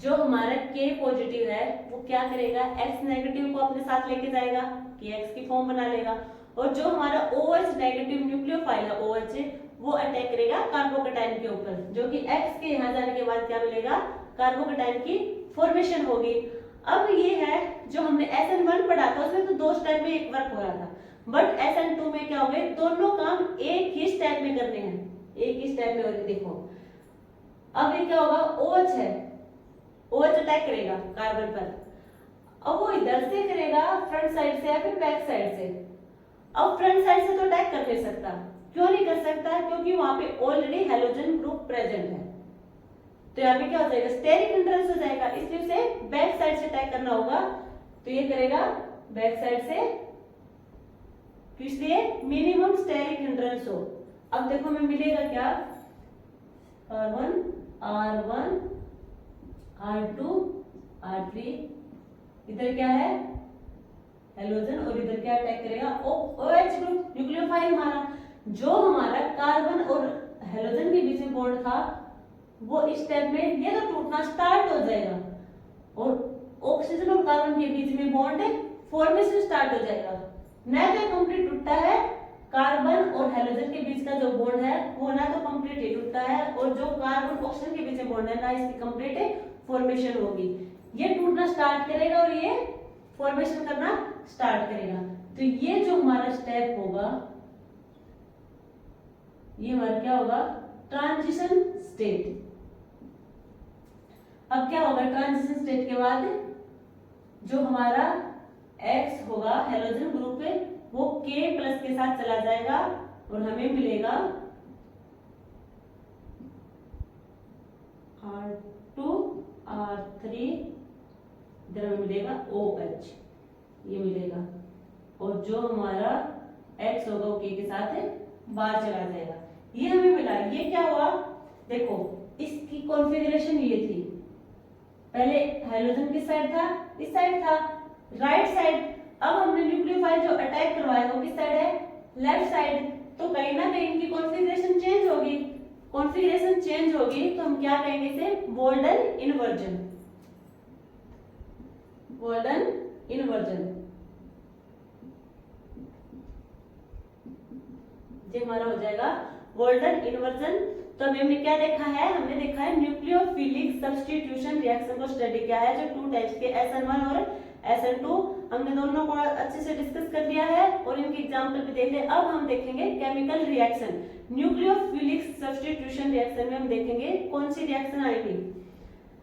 जो हमारा K पॉजिटिव है वो क्या करेगा? X नेगेटिव को अपने साथ लेके जाएगा, KX की फॉर्म बना लेगा। और जो हमारा OH नेगेटिव न्यूक्लियोफाइल है OH वो अटैक करेगा कार्बोकैटायन के ऊपर, जो कि X के यहाँ जाने के बाद क्या मिलेगा? कार्बोकैटायन की फॉर्मेशन होगी। अब ये है जो हमने SN1 पढ़ा था उसमें तो 2 स्टेप में एक वर्क हो रहा था, बट SN2 में क्या हो गए? दोनों काम एक ही स्टेप में करने हैं, एक ही स्टेप में हो रहे। देखो अब ये क्या होगा? OH है, OH अटैक करेगा कार्बन पर। अब वो इधर से करेगा फ्रंट साइड से या फिर बैक साइड से। अब फ्रंट साइड से तो अटैक कर नहीं सकता। क्यों नहीं कर सकता? क्योंकि वहां पे ऑलरेडी हैलोजन ग्रुप प्रेजेंट है। तो यहाँ पे क्या हो जाएगा? स्टेरिक हिंड्रेंस हो जाएगा, इसलिए उसे बैक साइड से अटैक करना होगा। तो ये करेगा बैक साइड से, इसलिए मिनिमम स्टेरिक हिंड्रेंस हो। अब देखो हमें मिलेगा क्या? R1 R1 R2 R3 इधर क्या है? हैलोजन और इधर क्या अटैक करेगा? OH group nucleophile. हमारा जो हमारा कार्बन और हैलोजन के बीच में बॉन्ड था वो इस स्टेप में ये तो टूटना स्टार्ट हो जाएगा और ऑक्सीजन और कार्बन के बीच में बॉन्ड फॉर्मेशन स्टार्ट हो जाएगा। न तो कंप्लीट टूटता है, कार्बन और हैलोजन के बीच का जो बॉन्ड है वो ना तो कंप्लीट ही टूटता है और जो कार्बन ऑक्सीजन के बीच में बॉन्ड है ना इसकी कंप्लीट फॉर्मेशन होगी। ये टूटना स्टार्ट करेगा और ये फॉर्मेशन करना स्टार्ट करेगा। तो ये जो हमारा स्टेप होगा ये हमारा क्या होगा? Transition state. अब क्या होगा, ट्रांजिशन स्टेट के बाद जो हमारा X होगा हेलोजन ग्रुप पे वो K प्लस के साथ चला जाएगा और हमें मिलेगा R2 R3, इधर हमें मिलेगा OH, ये मिलेगा। और जो हमारा X होगा वो K के साथ बाहर चला जाएगा। ये हमें मिला। ये क्या हुआ, देखो इसकी कॉन्फ़िगरेशन ये थी, पहले हाइड्रोजन किस साइड था, इस साइड था, राइट साइड। अब हमने न्यूक्लियोफाइल जो अटैक करवाया वो किस साइड है, लेफ्ट साइड। तो कहीं ना कहीं इनकी कॉन्फ़िगरेशन चेंज होगी। कॉन्फ़िगरेशन चेंज होगी तो हम क्या कहेंगे इसे, बोल्डन इन्वर्जन। बोल्डन इन्वर्जन ये हमारा हो जाएगा बोल्डन इन्वर्जन। तो हमने क्या देखा है, हमने देखा है न्यूक्लियोफिलिक सब्स्टिट्यूशन रिएक्शन को स्टडी किया है, जो 2 टाइप्स के SN1 और SN2, हमने दोनों को अच्छे से डिस्कस कर लिया है और इनके एग्जांपल भी देख लिया। अब हम देखेंगे chemical reaction. Nucleophilic substitution reaction में हम देखेंगे कौन सी रिएक्शन आएगी,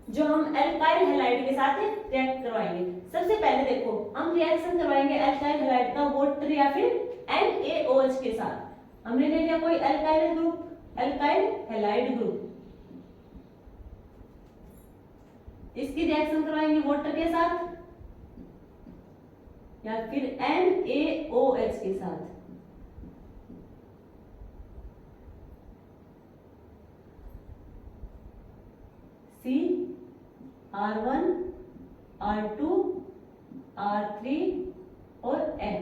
जो हम एल्काइल हैलाइड के साथ रिएक्ट करवाएंगे। सबसे पहले देखो हम रिएक्शन करवाएंगे एल्काइल हैलाइड का वाटर या फिर NaOH के साथ। हमने ले लिया कोई alkyl group, alkyl halide group, इसकी रिएक्शन करवाएंगे वाटर के साथ या फिर NaOH के साथ। C R1 R2 R3 और X,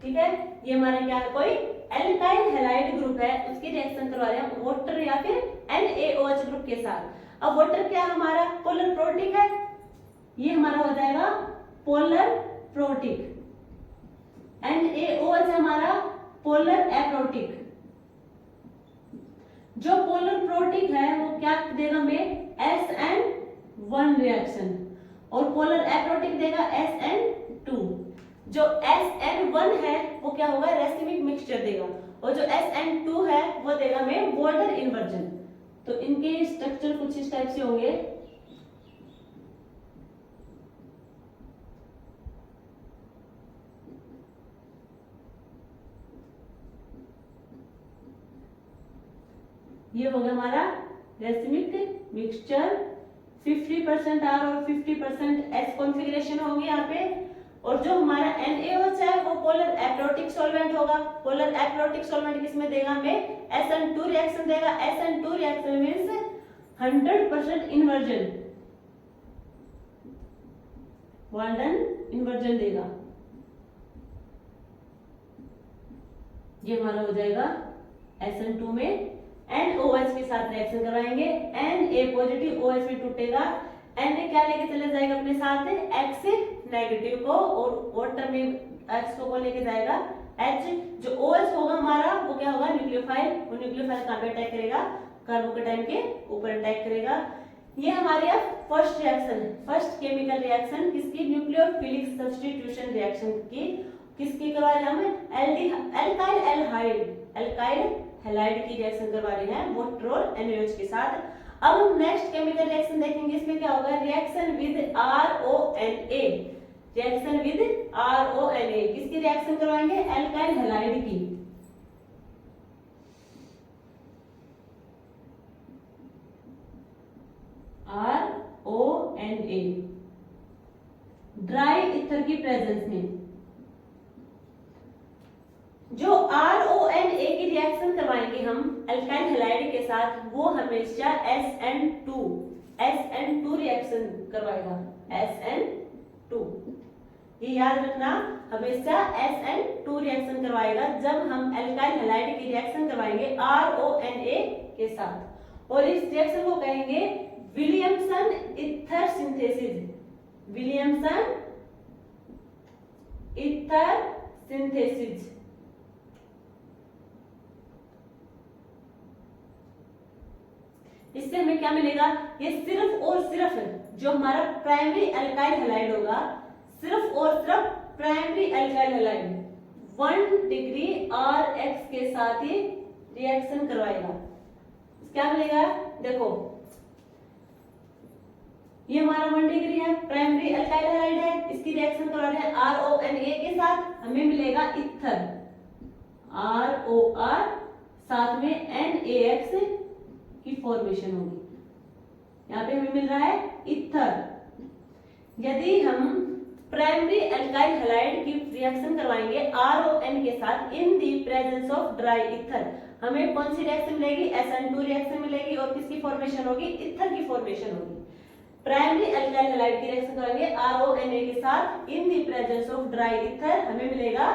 ठीक है। ये हमारा क्या है, कोई एल्काइल हैलाइड ग्रुप है, उसकी रिएक्शन करवा रहे हैं वाटर या फिर NaOH ग्रुप के साथ। अब वाटर क्या हमारा पोलर प्रोटिक है, ये हमारा हो जाएगा पोलर प्रोटिक। NaOH हमारा पोलर एप्रोटिक। जो पोलर प्रोटिक है वो क्या देगा हमें, SN1 रिएक्शन, और पोलर एप्रोटिक देगा SN2। जो SN1 है वो क्या होगा, रेसिमिक मिक्सचर देगा, और जो SN2 है वो देगा हमें बोल्डन इन्वर्जन। तो इनके स्ट्रक्चर कुछ इस टाइप से होंगे। ये हो गया हमारा रेसिमिक मिक्सचर, 50% R और 50% S कॉन्फ़िगरेशन होगी यहाँ पे। और जो हमारा NaOH है वो पोलर एप्रोटिक सॉल्वेंट होगा। पोलर एप्रोटिक सॉल्वेंट किसमें देगा हमें, SN2 रिएक्शन देगा। SN2 reaction means 100% inversion, Walden inversion देगा। ये हमारा हो जाएगा SN2 में NaOH के साथ रिएक्शन करवाएंगे, Na पॉजिटिव OH भी टूटेगा, Na क्या लेके चले जाएगा अपने साथ, X नेगेटिव को, और वाटर में X को लेके जाएगा H। जो OH होगा हमारा वो क्या होगा, न्यूक्लियोफाइल। वो न्यूक्लियोफाइल कहाँ पे अटैक करेगा, कार्बोकेटाइन के ऊपर अटैक करेगा। ये हमारे first reaction, first chemical reaction किसकी, न्यूक्लियोफिलिक सब्स्टिट्यूशन रिएक्शन की। किसकी करवा रहे हैं हम, एल्काइल हैलाइड की रिएक्शन करवा रहे हैं वाटर और NaOH के साथ। अब हम नेक्स्ट केमिकल रिएक्शन देखेंगे, इसमें क्या होगा, reaction with RONA। Reaction with RONA किसकी रिएक्शन करवाएंगे, एल्काइल हैलाइड की। RONA ड्राई ईथर की प्रेजेंस में। जो RONA की रिएक्शन करवाएंगे हम एल्काइल हैलाइड के साथ, वो हमेशा SN2 रिएक्शन करवाएगा, SN2। ये याद रखना, हमेशा SN2 रिएक्शन करवाएगा जब हम एल्काइल हैलाइड की रिएक्शन करवाएंगे RONA के साथ। और इस रिएक्शन को कहेंगे Williamson ether synthesis. Williamson ether synthesis. इससे हमें क्या मिलेगा, ये सिर्फ और सिर्फ जो हमारा प्राइमरी एल्काइल हैलाइड होगा, सिर्फ और सिर्फ primary alkyl halide 1 degree Rx के साथ ही रिएक्शन करवाएगा। क्या मिलेगा, देखो ये हमारा 1 डिग्री है, प्राइमरी अल्काइल हैलाइड है, इसकी रिएक्शन करा रहे हैं RONA के साथ, हमें मिलेगा इथर, ROR साथ में NaX की फॉर्मेशन होगी, यहाँ पे हमें मिल रहा है इथर। यदि हम प्राइमरी अल्काइल हैलाइड की रिएक्शन करवाएंगे RON के साथ in the presence of dry ether, हमें कौन सी रिएक्शन मिलेगी, SN2 रिएक्शन मिलेगी और किसकी फॉर्मेशन होगी, इथर की फॉर्मेशन होगी। प्राइमरी अल्काइल हैलाइड की रिएक्शन करेंगे RONA के साथ in the presence of dry ether, हमें मिलेगा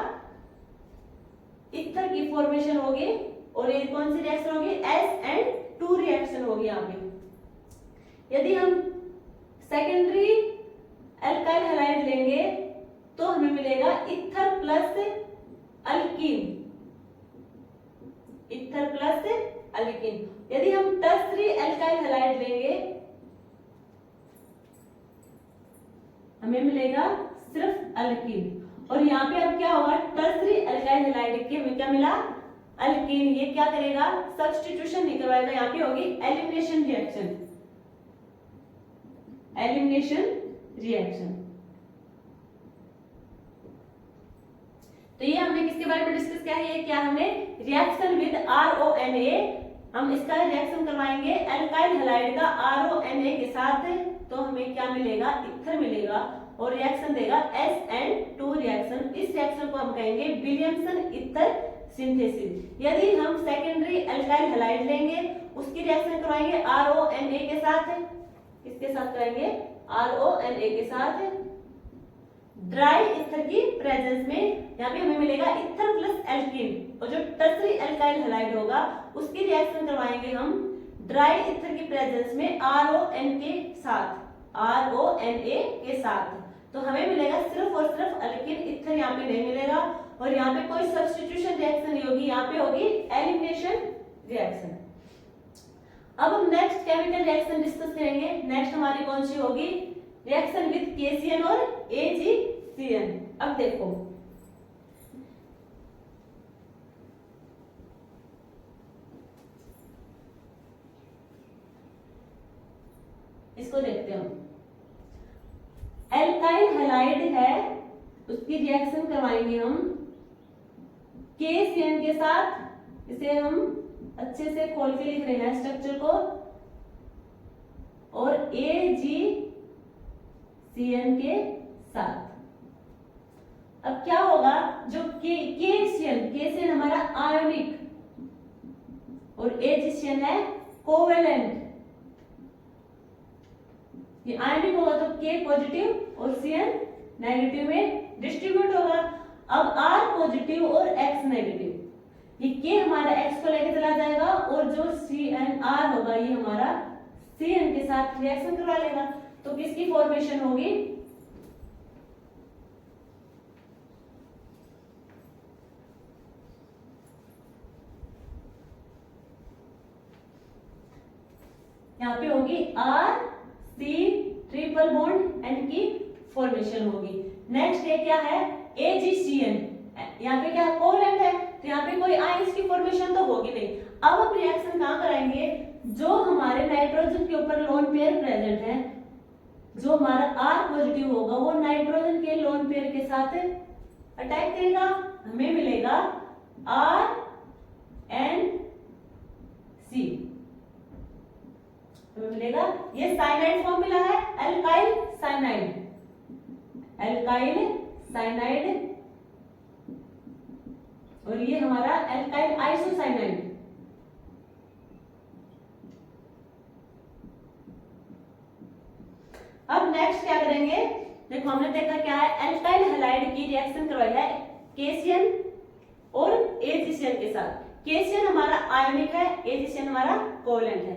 इथर की फॉर्मेशन होगी और ये कौन सी रिएक्शन होगी, SN2 रिएक्शन होगी यहाँ पे। यदि हम सेकेंडरी अल्काइल हैलाइड लेंगे तो हमें मिलेगा ether plus alkyne, ether plus alkyne. यदि हम टर्सरी अल्काइल हैलाइड लेंगे हमें मिलेगा सिर्फ अल्कीन, और यहाँ पे अब क्या होगा, टर्सरी अल्काइल हैलाइड के हमें क्या मिला, अल्कीन। ये क्या करेगा, सब्स्टिट्यूशन नहीं करवाएगा, यहाँ पे होगी एलिमिनेशन रिएक्शन, एलिमिनेशन रिएक्शन। तो ये हमने किसके बारे में डिस्कस किया है, ये क्या हमने रिएक्शन विद RONA, हम इसका रिएक्शन करवाएंगे अल्काइल हैलाइड का RONA के साथ, तो हमें क्या मिलेगा, इथर मिलेगा और रिएक्शन देगा SN2 रिएक्शन। इस रिएक्शन को हम कहेंगे विलियमसन इथर सिंथेसिस। यदि हम सेकेंडरी अल्काइल हैलाइड लेंगे उसकी रिएक्शन करवाएंगे RONA के साथ, किसके साथ कराएंगे, RONA के साथ ड्राई इथर की प्रेजेंस में, यहाँ पे हमें मिलेगा इथर प्लस एल्कीन, और जो टर्सरी अल्काइल हैलाइड होगा उसकी रिएक्शन करवाएंगे हम ड्राई इथर की प्रेजेंस में RON के साथ, RONA के साथ, तो हमें मिलेगा सिर्फ और सिर्फ अल्कीन, इथर यहाँ पे नहीं मिलेगा और यहाँ पे कोई सब्स्टिट्यूशन रिएक्शन नहीं होगी, यहाँ पे होगी एलिमिनेशन रिएक्शन। अब हम नेक्स्ट केमिकल रिएक्शन डिस्कस करेंगे। नेक्स्ट हमारी कौन सी होगी, रिएक्शन विद KCN और AgCN। अब देखो इसको देखते हैं, एल्काइल हैलाइड है उसकी रिएक्शन करवाएंगे हम KCN के साथ, इसे हम अच्छे से खोल के लिख रहे हैं स्ट्रक्चर को, और AgCN के साथ। अब क्या होगा, जो KCN हमारा आयोनिक और AgCN है कोवेलेंट, ये आयनिक होगा तो K पॉजिटिव और CN नेगेटिव में डिस्ट्रीब्यूट होगा। अब R पॉजिटिव और X नेगेटिव, ये K हमारा X को लेके चला जाएगा और जो CNR होगा ये हमारा CN के साथ रिएक्शन करवा लेगा, तो किसकी फॉर्मेशन होगी, यहाँ पे होगी RC ट्रिपल बॉन्ड N की फॉर्मेशन होगी। नेक्स्ट ये क्या है, AgCN, यहाँ पे क्या कोवेलेंट है तो यहाँ पे कोई आयंस की फॉर्मेशन तो होगी नहीं। अब हम रिएक्शन कहाँ कराएंगे, जो हमारे नाइट्रोजन के ऊपर लोन पेयर प्रेजेंट है, जो हमारा R पॉजिटिव होगा वो नाइट्रोजन के लोन पेयर के साथ अटैक करेगा, हमें मिलेगा RNC, हमें मिलेगा, ये साइनाइड फॉर्म मिला है, अल्काइल साइनाइड, अल्काइल साइनाइड, और ये हमारा अल्काइल आइसोसाइनाइड। अब नेक्स्ट क्या करेंगे, देखो हमने देखा क्या है, अल्काइल हैलाइड की रिएक्शन करवाई है KCN और AgCN के साथ। KCN हमारा आयोनिक है, AgCN हमारा कोवेलेंट है।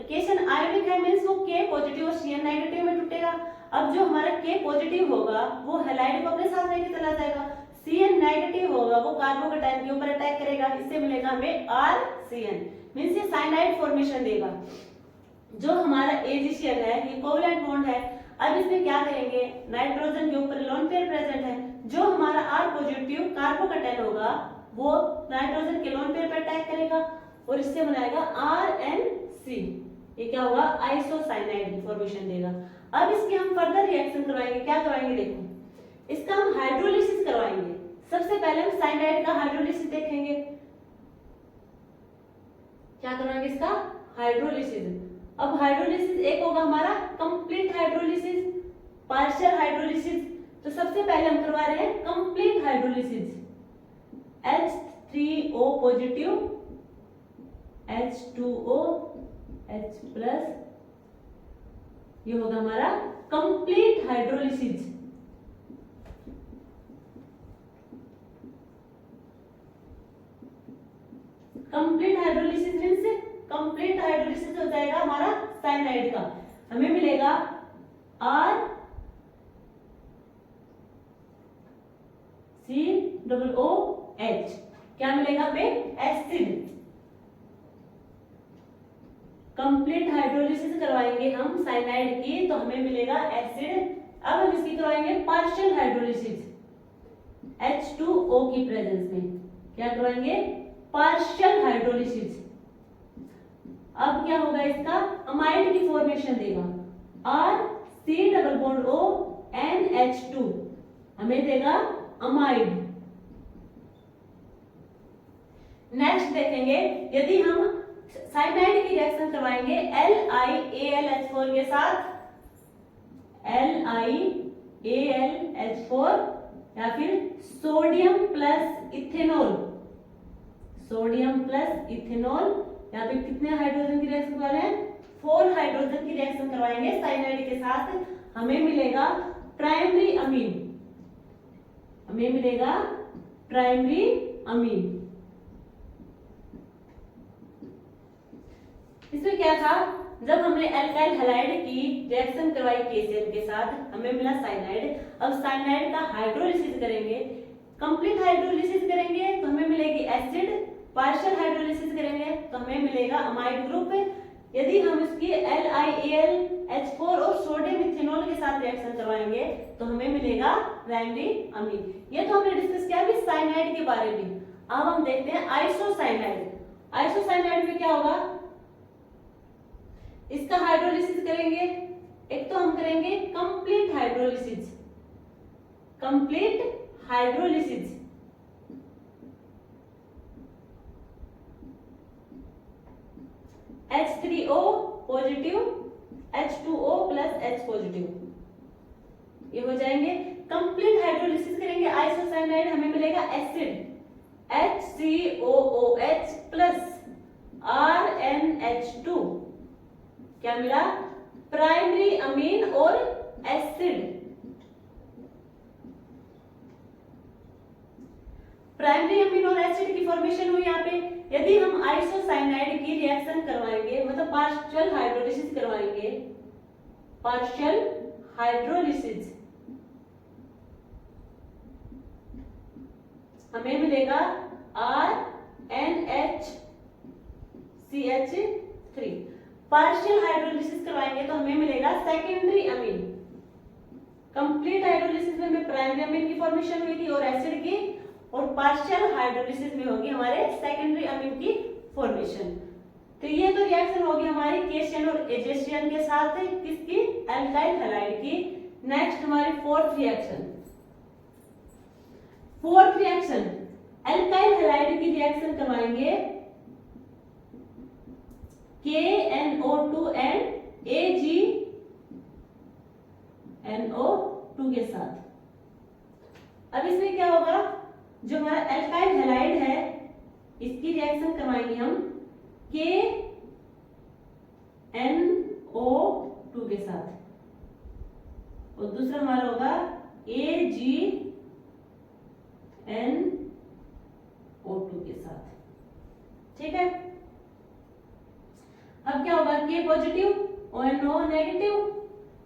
KCN आयोनिक है मींस वो K पॉजिटिव और CN नेगेटिव में टूटेगा। अब जो हमारा K पॉजिटिव होगा वो हैलाइड को अपने साथ लेके चला जाएगा, CN नेगेटिव होगा वो कार्बोकेटाइन के ऊपर अटैक करेगा, इससे मिलेगा हमें RCN, मींस ये साइनाइड फॉर्मेशन देगा। जो हमारा AgCN है ये कोवेलेंट बॉन्ड है। अब इसमें क्या करेंगे, नाइट्रोजन के ऊपर लोन पेयर प्रेजेंट है, जो हमारा R पॉजिटिव कार्बोकेटाइन होगा वो नाइट्रोजन के लोन पेयर पर अटैक करेगा और इससे बनाएगा RNC, ये क्या होगा, आइसोसाइनाइड फॉर्मेशन देगा। अब इसके हम फर्दर रिएक्शन करवाएंगे, क्या करवाएंगे देखो, इसका हम हाइड्रोलिसिस करवाएंगे। सबसे पहले हम साइनाइड का हाइड्रोलिसिस देखेंगे, क्या करवाएंगे इसका हाइड्रोलिसिस। अब हाइड्रोलिसिस एक होगा हमारा कंप्लीट हाइड्रोलिसिस, पार्शियल हाइड्रोलिसिस। तो सबसे पहले हम करवा रहे हैं complete hydrolysis, H3O positive H2O H plus, ये होगा हमारा complete hydrolysis. Complete hydrolysis means complete hydrolysis हो जाएगा हमारा साइनाइड का, हमें मिलेगा RCOOH, क्या मिलेगा हमें एसिड। कंप्लीट हाइड्रोलिसिस करवाएंगे हम साइनाइड की तो हमें मिलेगा एसिड। अब हम इसकी करवाएंगे पार्शियल हाइड्रोलिसिस H2O की प्रेजेंस में, क्या करवाएंगे पार्शियल हाइड्रोलिसिस। अब क्या होगा इसका अमाइड की फॉर्मेशन देगा, RC≡ONH2 हमें देगा अमाइड। नेक्स्ट देखेंगे यदि हम साइनाइड की रिएक्शन करवाएंगे LiAlH4 के साथ, LiAlH4 या फिर sodium plus ethanol, sodium plus ethanol, यहाँ पे कितने हाइड्रोजन की रिएक्शन करवा रहे हैं 4 हाइड्रोजन की रिएक्शन करवाएंगे साइनाइड के साथ, हमें मिलेगा प्राइमरी अमीन, हमें मिलेगा प्राइमरी अमीन। इसमें क्या था, जब हमने एल्काइल हैलाइड की रिएक्शन करवाई KCl के साथ हमें मिला साइनाइड। अब साइनाइड का हाइड्रोलिसिस करेंगे, कंप्लीट हाइड्रोलिसिस करेंगे तो हमें मिलेगी एसिड, पार्शियल हाइड्रोलिसिस करेंगे तो हमें मिलेगा अमाइड ग्रुप। यदि हम इसकी LiAlH4 और सोडियम इथेनॉल के साथ रिएक्शन करवाएंगे तो हमें मिलेगा प्राइमरी अमीन। ये तो हमने डिस्कस किया अभी साइनाइड के बारे में। अब हम देखते हैं आइसोसाइनाइड। आइसोसाइनाइड में क्या होगा, इसका हाइड्रोलिसिस करेंगे, एक तो हम करेंगे complete hydrolysis, complete hydrolysis. H3O positive H2O plus H positive, ये हो जाएंगे। कंप्लीट हाइड्रोलिसिस करेंगे आइसोसाइनाइड, हमें मिलेगा एसिड HCOOH प्लस RNH2, क्या मिला प्राइमरी अमीन और एसिड। प्राइमरी अमीन और एसिड की फॉर्मेशन हुई यहाँ पे। यदि हम आइसोसाइनाइड की रिएक्शन करवाएंगे मतलब पार्शियल हाइड्रोलिसिस करवाएंगे, पार्शियल हाइड्रोलिसिस, हमें मिलेगा RNHCH3। पार्शियल हाइड्रोलिसिस करवाएंगे तो हमें मिलेगा सेकेंडरी अमीन। कंप्लीट हाइड्रोलिसिस में हमें प्राइमरी अमीन की फॉर्मेशन हुई थी और एसिड की, और पार्शियल हाइड्रोलिसिस में होगी हमारे सेकेंडरी अमीन की फॉर्मेशन। तो ये तो रिएक्शन होगी हमारी केशियन और एजेशियन के साथ, किसकी एल्काइल हैलाइड की। नेक्स्ट हमारी fourth reaction, fourth reaction alkyl halide की रिएक्शन करवाएंगे KNO2 एंड AgNO2 के साथ। अब इसमें क्या होगा, जो हमारा एल्काइल हैलाइड है इसकी रिएक्शन करवाएंगे हम KNO2 के साथ, और दूसरा हमारा होगा AgNO2 के साथ, ठीक है। अब क्या होगा, K पॉजिटिव और NO नेगेटिव,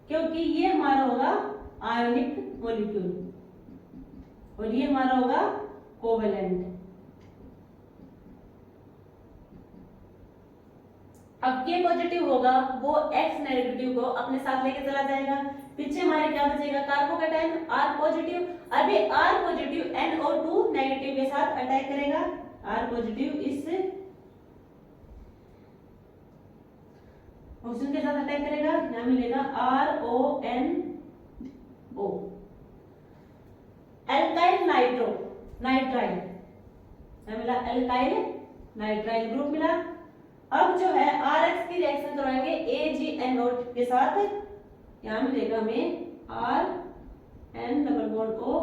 क्योंकि ये हमारा होगा आयोनिक मॉलिक्यूल और ये हमारा होगा कोवेलेंट। अब K पॉजिटिव होगा वो X नेगेटिव को अपने साथ लेके चला जाएगा, पीछे हमारे क्या बचेगा कार्बोकेटाइन R पॉजिटिव। अभी R पॉजिटिव NO2 नेगेटिव के साथ अटैक करेगा, R पॉजिटिव इस ऑक्सीजन के साथ अटैक करेगा, यहाँ मिलेगा RONO। एल्काइल नाइट्रो नाइट्राइल, यहाँ मिला एल्काइल नाइट्राइल ग्रुप मिला। अब जो है RX की रिएक्शन करवाएंगे AgNO के साथ, यहाँ मिलेगा हमें RN≡O,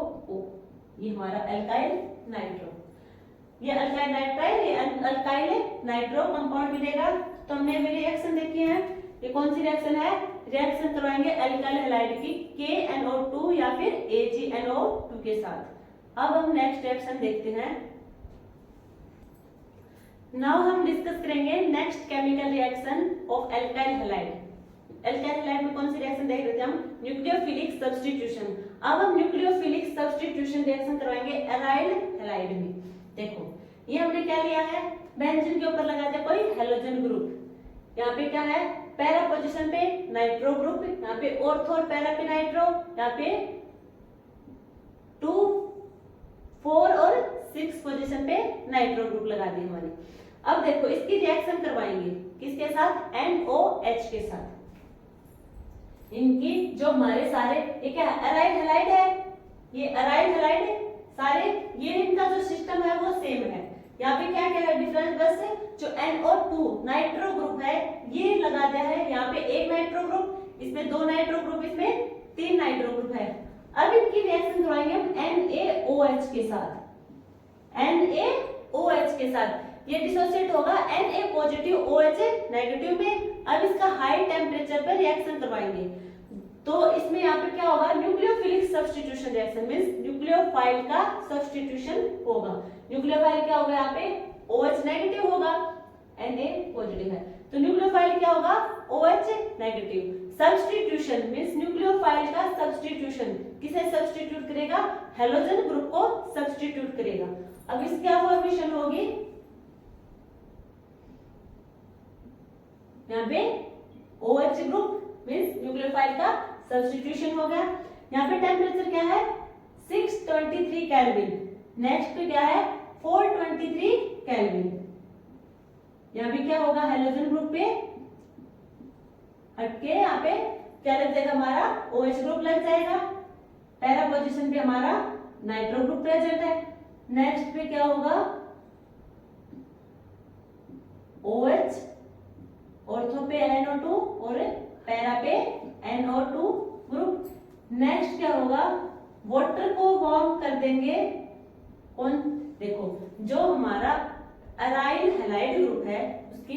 ये हमारा एल्काइल नाइट्रो, ये अल्काइल नाइट्राइल, ये अल्काइल नाइट्रो कंपाउंड मिलेगा। तो हमने अभी रिएक्शन देखी है, ये कौन सी रिएक्शन है, रिएक्शन करवाएंगे एल्काइल हैलाइड की KNO2 या फिर AgNO2 के साथ। अब हम नेक्स्ट रिएक्शन देखते हैं। नाउ हम डिस्कस करेंगे next chemical reaction of alkyl halide. Alkyl halide में कौन सी रिएक्शन देख रहे थे हम, न्यूक्लियोफिलिक सब्स्टिट्यूशन। अब हम न्यूक्लियोफिलिक सब्स्टिट्यूशन रिएक्शन करवाएंगे एराइल हैलाइड में। देखो ये हमने क्या लिया है, बेंजीन के ऊपर लगा दिया कोई हेलोजन ग्रुप, यहाँ पे क्या है पैरा पोजीशन पे नाइट्रो ग्रुप, यहाँ पे ऑर्थो और पैरा पे नाइट्रो, यहाँ पे 2, 4 और 6 पोजीशन पे नाइट्रो ग्रुप लगा दी हमारी। अब देखो इसकी रिएक्शन करवाएंगे किसके साथ, NOH के साथ। इनकी जो हमारे सारे ये क्या है, अराइल हैलाइड है, ये अराइल हैलाइड है सारे, ये इनका जो सिस्टम है वो सेम है। यहाँ पे क्या क्या है डिफरेंस, बस जो NO2 नाइट्रो ग्रुप है ये लगा दिया है, यहाँ पे एक नाइट्रो ग्रुप, इसमें 2 नाइट्रो ग्रुप, इसमें 3 नाइट्रो ग्रुप है। अब इनकी रिएक्शन करवाएंगे हम NaOH के साथ, NaOH के साथ। ये डिसोसिएट होगा Na पॉजिटिव OH नेगेटिव में। अब इसका हाई टेम्परेचर पर रिएक्शन करवाएंगे, तो इसमें यहाँ पे क्या होगा, nucleophilic substitution reaction means nucleophile का सब्स्टिट्यूशन होगा। न्यूक्लियोफाइल क्या होगा, यहाँ पे OH नेगेटिव होगा, Na पॉजिटिव है, तो न्यूक्लियोफाइल क्या होगा, OH negative. Substitution means nucleophile का सब्स्टिट्यूशन, किसे सब्स्टिट्यूट करेगा, हेलोजन ग्रुप को सब्स्टिट्यूट करेगा। अब इसकी क्या फॉर्मेशन होगी, यहाँ पे OH ग्रुप मींस न्यूक्लियोफाइल का सब्स्टिट्यूशन हो गया। यहाँ पे टेम्परेचर क्या है 623 केल्विन, नेक्स्ट पे क्या है 423 केल्विन। यहाँ भी क्या होगा, हेलोजन ग्रुप पे हटके यहाँ पे क्या लग जाएगा, हमारा OH ग्रुप लग जाएगा। पैरा पोजीशन पे हमारा नाइट्रो ग्रुप प्रेजेंट है। नेक्स्ट पे क्या होगा, OH, ऑर्थो पे NO2 और पैरा पे NO2 ग्रुप। नेक्स्ट क्या होगा, वाटर को वार्म कर देंगे कौन, देखो जो हमारा अराइल हैलाइड ग्रुप है उसकी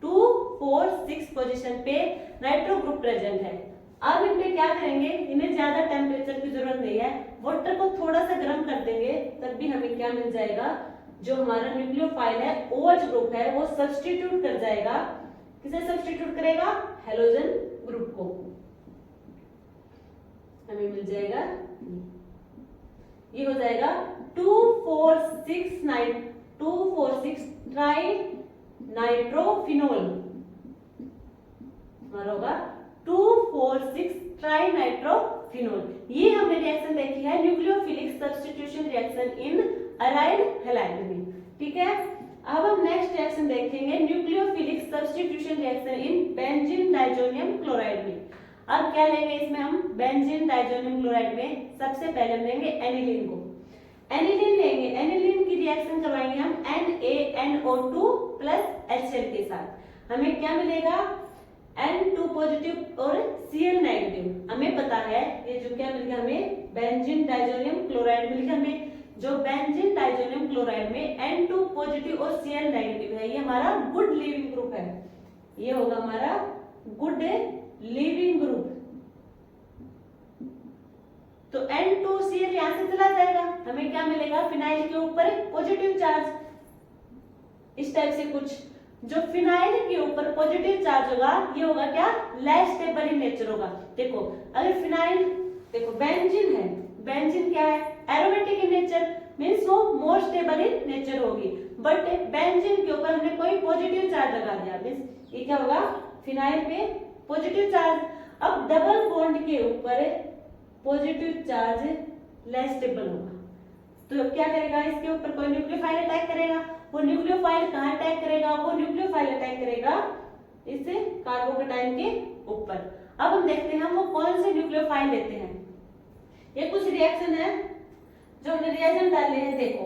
2, 4, 6 पोजीशन पे नाइट्रो ग्रुप प्रेजेंट है। अब इनमें क्या करेंगे, इन्हें ज्यादा टेम्परेचर की जरूरत नहीं है, वाटर को थोड़ा सा गर्म कर देंगे, तब भी हमें क्या मिल जाएगा, जो हमारा न्यूक्लियोफाइल है OH ग्रुप है वो सब्स्टिट्यूट कर जाएगा, किसे सब्स्टिट्यूट करेगा, हेलोजन ग्रुप को। हमें मिल जाएगा, ये हो जाएगा 2,4,6 ट्राई नाइट्रोफिनोल, हमारा होगा 2,4,6 ट्राई नाइट्रोफिनोल। ये हमने रिएक्शन देखी है nucleophilic substitution reaction in aryl halide में, ठीक है। अब हम नेक्स्ट रिएक्शन देखेंगे nucleophilic substitution reaction in benzene diazonium chloride में। अब क्या लेंगे इसमें हम, बेंजीन डाइजोनियम क्लोराइड में सबसे पहले हम लेंगे एनिलीन को, एनिलीन लेंगे, एनिलीन की रिएक्शन करवाएंगे हम NaNO2 प्लस HCl के साथ। हमें क्या मिलेगा, N2 पॉजिटिव और Cl नेगेटिव। हमें पता है ये जो क्या मिल गया, हमें बेंजीन डाइजोनियम क्लोराइड मिल गया। हमें जो बेंजीन डाइजोनियम क्लोराइड में N2 पॉजिटिव और Cl नेगेटिव है, ये हमारा गुड लीविंग ग्रुप है, ये होगा हमारा गुड लीविंग ग्रुप। तो N2Cl यहां से चला जाएगा, हमें क्या मिलेगा, फिनाइल के ऊपर पॉजिटिव चार्ज, इस टाइप से कुछ। जो फिनाइल के ऊपर पॉजिटिव चार्ज होगा ये होगा क्या, लेस स्टेबल इन नेचर होगा। देखो अगर फिनाइल, देखो बेंजीन है, बेंजीन क्या है, एरोमेटिक इन नेचर मींस वो मोर स्टेबल इन नेचर होगी, बट बेंजीन के ऊपर हमने कोई पॉजिटिव चार्ज लगा दिया मींस ये क्या होगा, फिनाइल पे पॉजिटिव चार्ज। अब डबल बॉन्ड के ऊपर पॉजिटिव चार्ज लेस स्टेबल होगा, तो क्या करेगा, इसके ऊपर कोई न्यूक्लियोफाइल अटैक करेगा। वो न्यूक्लियोफाइल कहाँ अटैक करेगा, वो न्यूक्लियोफाइल अटैक करेगा इस कार्बोकेटाइन के ऊपर। अब हम देखते हैं वो कौन से न्यूक्लियोफाइल लेते हैं। ये कुछ रिएक्शन है जो हमने रिएजेंट डाले हैं। देखो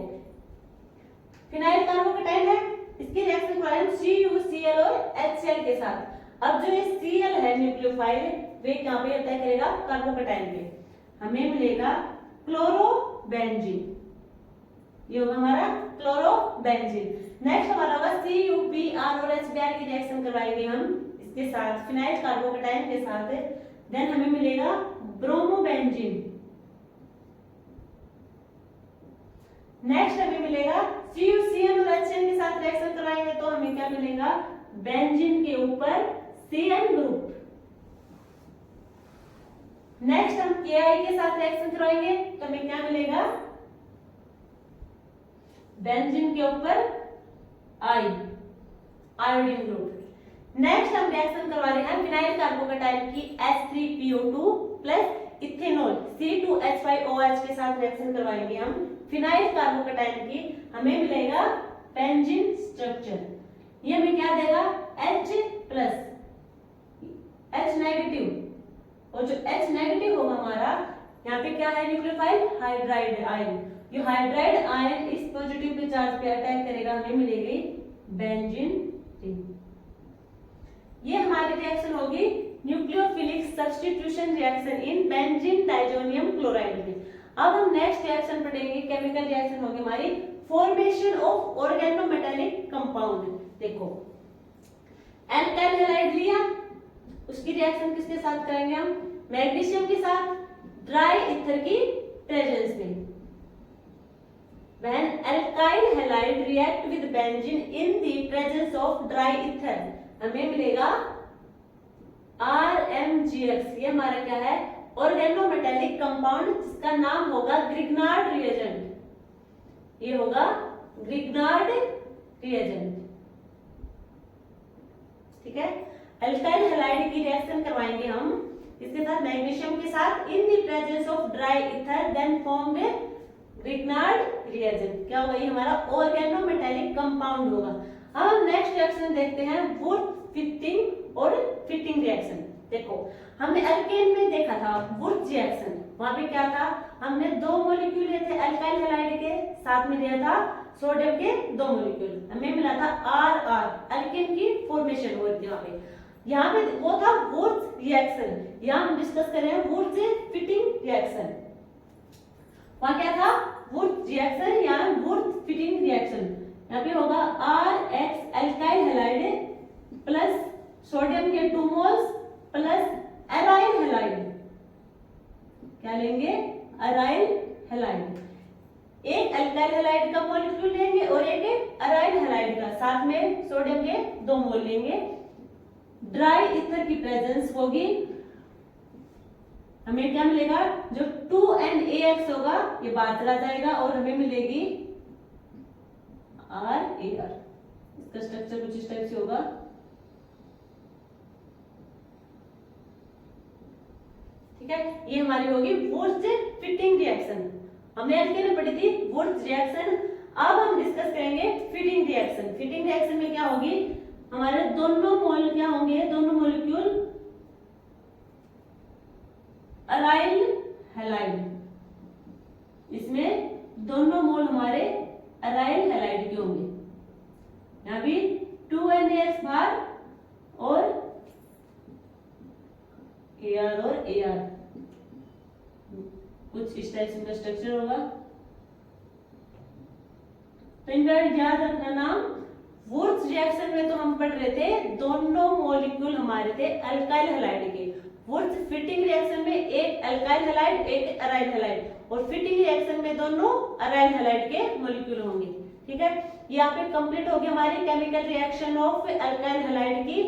फिनाइल कार्बोकेटाइन है, इसकी रिएक्शन करा है CuCl और HCl के साथ। अब जो ये Cl है न्यूक्लियोफाइल वे कहां पे अटैक करेगा, कार्बोकेटाइन पे। हमें मिलेगा क्लोरोबेंजीन, ये होगा हमारा क्लोरोबेंजीन। नेक्स्ट हमारा होगा CuBr और HBr की रिएक्शन करवाएंगे हम इसके साथ फिनाइल कार्बोकेटाइन के साथ। देन हमें मिलेगा ब्रोमोबेंजीन। नेक्स्ट हमें मिलेगा CuCl और HCl के साथ रिएक्शन करवाएंगे तो हमें क्या मिलेगा, बेंजीन के ऊपर Cn ग्रुप। नेक्स्ट हम Ki के साथ रिएक्शन करवाएंगे तो हमें क्या मिलेगा, बेंजीन के ऊपर आयोडीन ग्रुप। नेक्स्ट हम रिएक्शन करवा रहे हैं फिनाइल कार्बोकेटाइन की H3PO2 प्लस इथेनॉल C2H5OH के साथ रिएक्शन करवाएंगे हम फिनाइल कार्बोकेटाइन की। हमें मिलेगा बेंजीन स्ट्रक्चर। ये हमें क्या देगा, H प्लस H नेगेटिव, और जो H नेगेटिव होगा हमारा यहाँ पे क्या है न्यूक्लियोफाइल, हाइड्राइड आयन। जो हाइड्राइड आयन इस पॉजिटिव पे चार्ज पे अटैक करेगा, हमें मिलेगी बेंजीन रिंग। ये हमारी रिएक्शन होगी nucleophilic substitution reaction in benzene diazonium chloride में। अब हम नेक्स्ट रिएक्शन पढ़ेंगे, केमिकल रिएक्शन होगी हमारी फॉर्मेशन ऑफ ऑर्गेनोमेटेलिक कंपाउंड। देखो एल्काइल हैलाइड लिया, उसकी रिएक्शन किसके साथ करेंगे हम, मैग्नीशियम के साथ ड्राई ईथर की प्रेजेंस में। When alkyl halide react with benzene in the presence of dry ether, हमें मिलेगा RMGX। ये हमारा क्या है, ऑर्गेनोमेटेलिक कंपाउंड जिसका नाम होगा ग्रिग्नार्ड रिएजेंट। ये होगा ग्रिग्नार्ड रिएजेंट, ठीक है। अल्काइल हैलाइड की रिएक्शन करवाएंगे हम इसके साथ मैग्नीशियम के साथ in the presence of dry ether, then form Grignard reagent. क्या होगा, ये हमारा ऑर्गेनोमेटेलिक कंपाउंड होगा। अब हम नेक्स्ट रिएक्शन देखते हैं वुड फिटिंग और फिटिंग रिएक्शन। देखो हमने अल्केन में देखा था वुड रिएक्शन, वहां पे क्या था, हमने दो मॉलिक्यूल लिए थे अल्काइल हैलाइड के, साथ में दिया था सोडियम के दो मॉलिक्यूल, हमें मिला था RR, अल्केन की फॉर्मेशन हो रही थी वहां पे। यहाँ पे वो था वुड रिएक्शन, यहाँ हम डिस्कस कर रहे हैं वुड से फिटिंग रिएक्शन। वहां क्या था, वुड रिएक्शन, यहाँ वुड फिटिंग रिएक्शन। यहाँ पे होगा RX alkyl halide plus sodium के 2 मोल्स प्लस एराइल हैलाइड। क्या लेंगे, एराइल हैलाइड। एक अल्काइल हैलाइड का मॉलिक्यूल लेंगे और एक एराइल हैलाइड का, साथ में सोडियम के 2 मोल लेंगे। ड्राई ईथर की प्रेजेंस होगी, हमें क्या मिलेगा, जो 2NaX होगा ये बाहर चला जाएगा और हमें मिलेगी RAR। इसका स्ट्रक्चर कुछ इस टाइप से होगा, ठीक है। ये हमारी होगी वुड फिटिंग रिएक्शन। हमने अल्केन में पढ़ी थी वुड रिएक्शन। अब हम डिस्कस करेंगे फिटिंग रिएक्शन। फिटिंग रिएक्शन में क्या होगी, हमारे दोनों मोल क्या होंगे, दोनों मॉलिक्यूल एराइल हैलाइड, इसमें दोनों मोल हमारे एराइल हैलाइड के होंगे। यहाँ भी 2NaX बार और AR और AR, कुछ इस टाइप से स्ट्रक्चर होगा। तो इनका याद रखना नाम। वुड्स रिएक्शन में तो हम पढ़ रहे थे दोनों मॉलिक्यूल हमारे थे अल्काइल हैलाइड के। वुड्स फिटिंग रिएक्शन में एक अल्काइल हैलाइड एक एराइल हैलाइड, और फिटिंग रिएक्शन में दोनों एराइल हैलाइड के मॉलिक्यूल होंगे, ठीक है। यहाँ पे कंप्लीट हो गई हमारी chemical reaction of alkyl halide की।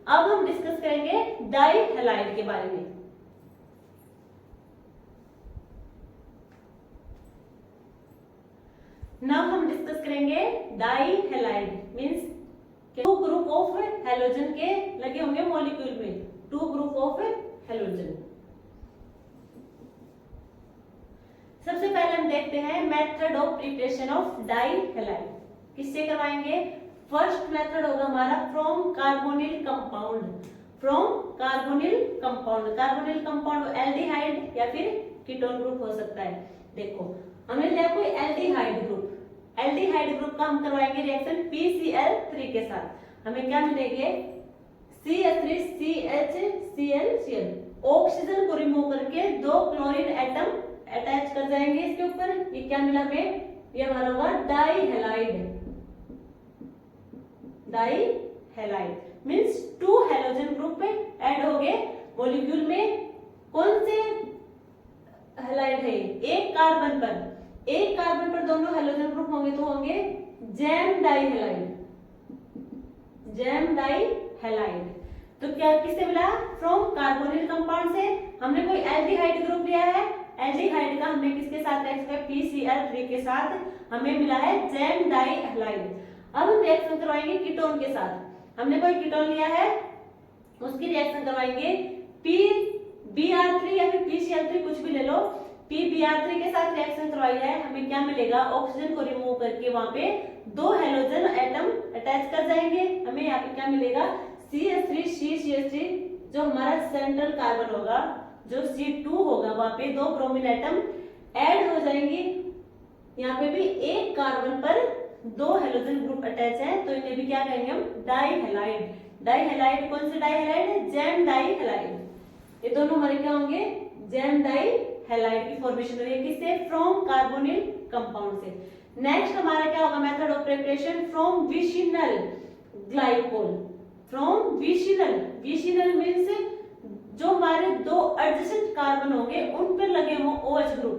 अब हम डिस्कस करेंगे डाई हैलाइड के बारे में। नाउ हम डिस्कस करेंगे dihalide means 2 group of halogen के लगे होंगे मॉलिक्यूल में, 2 ग्रुप ऑफ हैलोजन। सबसे पहले हम देखते हैं method of preparation of dihalide. किससे करवाएंगे, फर्स्ट मेथड होगा हमारा from carbonyl compound, from carbonyl compound. Carbonyl compound aldehyde या फिर कीटोन ग्रुप हो सकता है। देखो हमने लिया कोई एल्डिहाइड ग्रुप, एल्डिहाइड ग्रुप का हम करवाएंगे रिएक्शन PCl3 के साथ। हमें क्या मिलेंगे CH3CHClCl। ऑक्सीजन को रिमूव करके दो क्लोरीन एटम अटैच कर जाएंगे इसके ऊपर। ये क्या मिला हमें, ये हमारा होगा डाइहैलाइड। डाइहैलाइड मींस 2 हैलोजन ग्रुप ऐड हो गए मॉलिक्यूल में। कौन से हैलाइड है, एक कार्बन पर, एक कार्बन पर दोनों हैलोजन ग्रुप होंगे तो होंगे जैम डाइहैलाइड, जैम डाइहैलाइड। तो क्या किससे मिला, फ्रॉम कार्बोनिल कंपाउंड से। हमने कोई एल्डिहाइड ग्रुप लिया है, एल्डिहाइड का हमने किसके साथ रिएक्शन किया, PCl3 के साथ, हमें मिला है जैम डाइहैलाइड। अब हम रिएक्शन करवाएंगे कीटोन के साथ। हमने कोई कीटोन लिया है, उसकी रिएक्शन करवाएंगे PBr3 या फिर PCl3 कुछ भी ले लो। PBr3 के साथ रिएक्शन करवाई है, हमें क्या मिलेगा, ऑक्सीजन को रिमूव करके वहां पे दो हैलोजन एटम अटैच कर जाएंगे। हमें यहाँ पे क्या मिलेगा CH3CCH3, जो हमारा सेंट्रल कार्बन होगा, जो C2 होगा, वहां पे दो ब्रोमीन एटम ऐड हो जाएंगे। यहाँ पे भी एक कार्बन पर दो हैलोजन ग्रुप अटैच है, तो इन्हें भी क्या कहेंगे हम, डाइहैलाइड। डाइहैलाइड कौन से डाइहैलाइड है, जैम डाइहैलाइड। ये दोनों हमारे क्या होंगे, जैम डाइहैलाइड की फॉर्मेशन हो रही है किससे, फ्रॉम कार्बोनिल कंपाउंड से। नेक्स्ट हमारा क्या होगा, method of preparation from vicinal glycol. From vicinal, vicinal means जो हमारे दो एडजेसेंट कार्बन होंगे उन पर लगे हो OH ग्रुप।